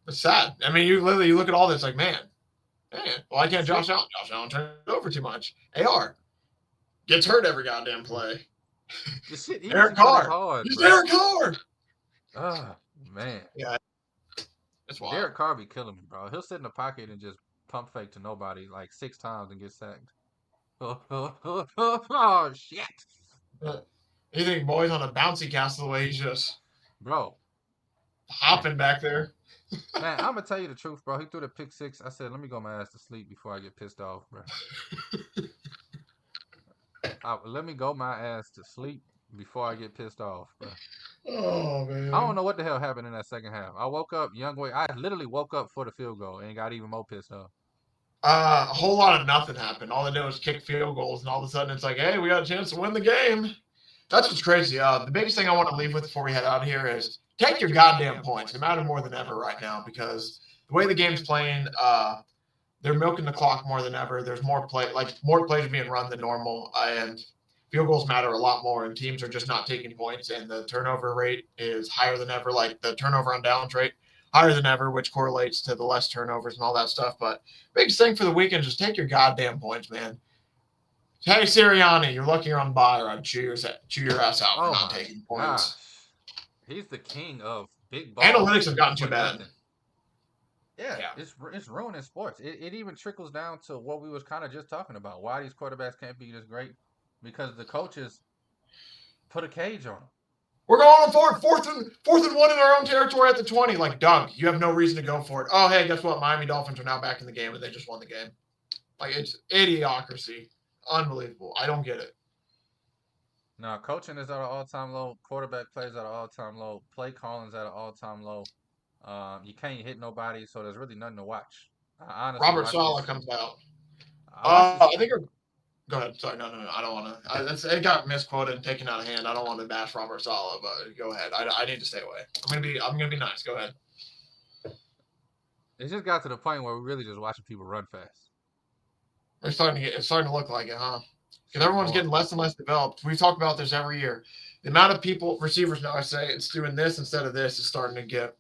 Speaker 3: It's sad. I mean, you look at all this like, man, why can't Josh Allen? Josh Allen turn it over too much. AR gets hurt every goddamn play.
Speaker 2: The shit
Speaker 3: Derek Carr.
Speaker 2: Hard,
Speaker 3: he's Derek Carr.
Speaker 2: Oh, man.
Speaker 3: Yeah. That's wild.
Speaker 2: Derek Carr be killing me, bro. He'll sit in the pocket and just pump fake to nobody like 6 times and get sacked. Oh, shit.
Speaker 3: You think boy's on a bouncy castle the way he's just hopping back there?
Speaker 2: Man, I'm gonna tell you the truth, bro. He threw the pick 6. I said, let me go my ass to sleep before I get pissed off, bro. Let me go my ass to sleep before I get pissed off, bro.
Speaker 3: Oh, man.
Speaker 2: I don't know what the hell happened in that second half. I woke up, I literally woke up for the field goal and got even more pissed off.
Speaker 3: A whole lot of nothing happened. All they did was kick field goals, and all of a sudden it's like, hey, we got a chance to win the game. That's what's crazy. The biggest thing I want to leave with before we head out of here is take your goddamn points. They matter more than ever right now because the way the game's playing, they're milking the clock more than ever. There's more plays are being run than normal, and field goals matter a lot more, and teams are just not taking points, and the turnover rate is higher than ever, like the turnover on downs rate, higher than ever, which correlates to the less turnovers and all that stuff. But biggest thing for the weekend is just take your goddamn points, man. Hey, Sirianni, you're lucky you're on bye, or I'd chew your ass out for
Speaker 2: Oh
Speaker 3: not
Speaker 2: my
Speaker 3: taking
Speaker 2: gosh.
Speaker 3: points.
Speaker 2: He's the king of big balls.
Speaker 3: Analytics have gotten too
Speaker 2: for
Speaker 3: bad.
Speaker 2: nothing. Yeah,
Speaker 3: Yeah.
Speaker 2: it's ruining sports. It even trickles down to what we was kind of just talking about. Why these quarterbacks can't be this great? Because the coaches put a cage on them.
Speaker 3: We're going on fourth and one in our own territory at the 20. Like, Doug, you have no reason to go for it. Oh, hey, guess what? Miami Dolphins are now back in the game, and they just won the game. Like, it's idiocracy. Unbelievable. I don't get it.
Speaker 2: Now, coaching is at an all-time low. Quarterback plays at an all-time low. Play calling's at an all-time low. You can't hit nobody, so there's really nothing to watch. I honestly
Speaker 3: Robert
Speaker 2: watched
Speaker 3: Saleh
Speaker 2: this-
Speaker 3: comes out.
Speaker 2: I watched this-
Speaker 3: I think go ahead. Sorry, no. I don't want to. It got misquoted and taken out of hand. I don't want to bash Robert Saleh, but go ahead. I need to stay away. I'm gonna be nice. Go ahead.
Speaker 2: It just got to the point where we're really just watching people run fast.
Speaker 3: It's starting to look like it, huh? Because everyone's getting less and less developed. We talk about this every year. The amount of receivers now, I say it's doing this instead of this is starting to get.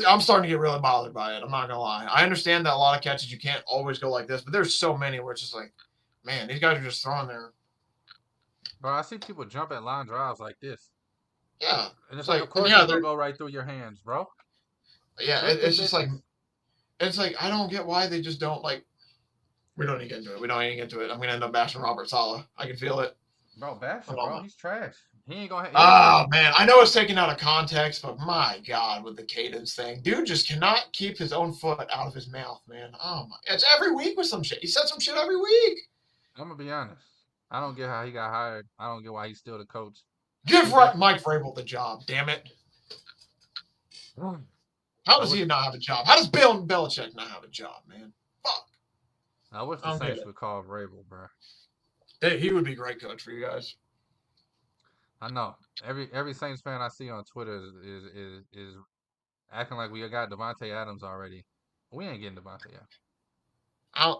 Speaker 3: I'm starting to get really bothered by it. I'm not gonna lie. I understand that a lot of catches you can't always go like this, but there's so many where it's just like, man, these guys are just throwing their.
Speaker 2: Bro, I see people jump at line drives like this.
Speaker 3: Yeah,
Speaker 2: And it's like, of course, they'll go right through your hands, bro.
Speaker 3: Yeah, it's just like, it's like I don't get why they just don't like. We don't need to get into it. I'm gonna end up bashing Robert Saleh. I can feel it.
Speaker 2: Bro, bash him, bro. He's trash. He ain't gonna.
Speaker 3: Oh man, I know it's taken out of context, but my God, with the cadence thing, dude just cannot keep his own foot out of his mouth, man. Oh my, it's every week with some shit. He said some shit every week.
Speaker 2: I'm gonna be honest. I don't get how he got hired. I don't get why he's still the coach.
Speaker 3: Give Mike Vrabel the job, damn it. How does he not have a job? How does Bill Belichick not have a job, man? Fuck.
Speaker 2: I wish the Saints would call Vrabel, bro.
Speaker 3: He would be a great coach for you guys.
Speaker 2: I know. Every Saints fan I see on Twitter is acting like we got Devontae Adams already. We ain't getting Devontae Adams.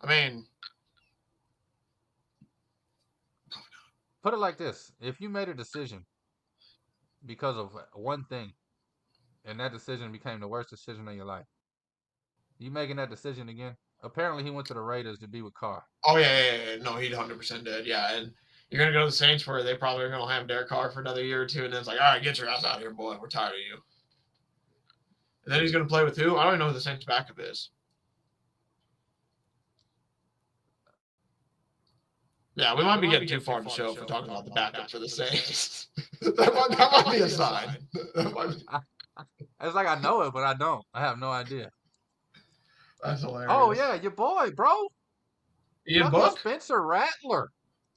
Speaker 3: I mean,
Speaker 2: put it like this: if you made a decision because of one thing, and that decision became the worst decision of your life, you making that decision again? Apparently, he went to the Raiders to be with Carr.
Speaker 3: Oh yeah. No, he 100% did. Yeah, and you're gonna go to the Saints where they probably are gonna have Derek Carr for another year or two, and then it's like, all right, get your ass out of here, boy. We're tired of you. And then he's gonna play with who? I don't even know who the Saints backup is. Yeah, we might be getting too far in the show for talking about the backup for the Saints. that might be a sign.
Speaker 2: It's like I know it, but I don't. I have no idea.
Speaker 3: That's hilarious.
Speaker 2: Oh yeah, your boy, bro.
Speaker 3: Ian Book?
Speaker 2: Spencer Rattler.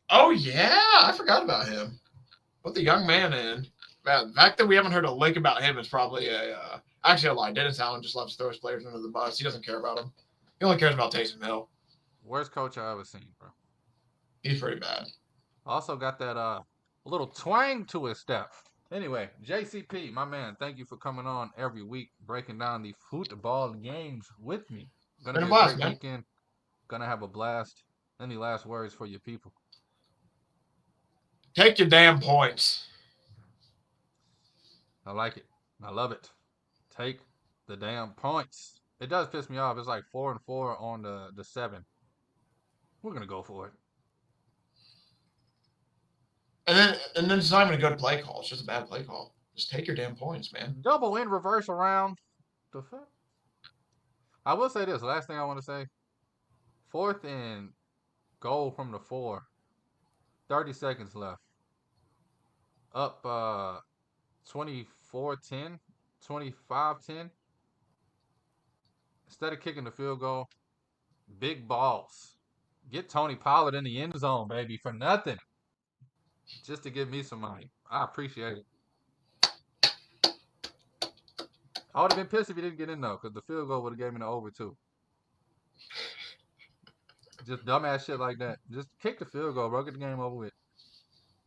Speaker 3: Oh yeah, I forgot about him. Put the young man in. Man, the fact that we haven't heard a lick about him is probably a. Actually, I lied. Dennis Allen just loves to throw his players under the bus. He doesn't care about them. He only cares about Taysom Hill.
Speaker 2: Worst coach I ever seen, bro.
Speaker 3: He's pretty bad.
Speaker 2: Also got that little twang to his step. Anyway, JCP, my man, thank you for coming on every week, breaking down the football games with me. Gonna be a great weekend. Gonna have a blast. Any last words for your people?
Speaker 3: Take your damn points.
Speaker 2: I like it. I love it. Take the damn points. It does piss me off. It's like 4-4 on the 7. We're gonna go for it.
Speaker 3: And then it's not even a good play call. It's just a bad play call. Just take your damn points, man.
Speaker 2: Double in, reverse around. The fuck? I will say this. Last thing I want to say. 4th and goal from the 4. 30 seconds left. Up 24-10. 25-10. Instead of kicking the field goal, big balls. Get Tony Pollard in the end zone, baby, for nothing. Just to give me some money. I appreciate it. I would have been pissed if he didn't get in, though, because the field goal would have gave me the over, too. Just dumbass shit like that. Just kick the field goal, bro. Get the game over with.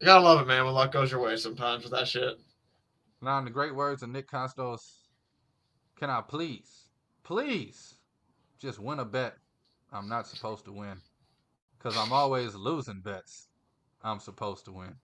Speaker 3: You gotta love it, man, when luck goes your way sometimes with that shit.
Speaker 2: Now, in the great words of Nick Costos, can I please just win a bet I'm not supposed to win? Because I'm always losing bets I'm supposed to win.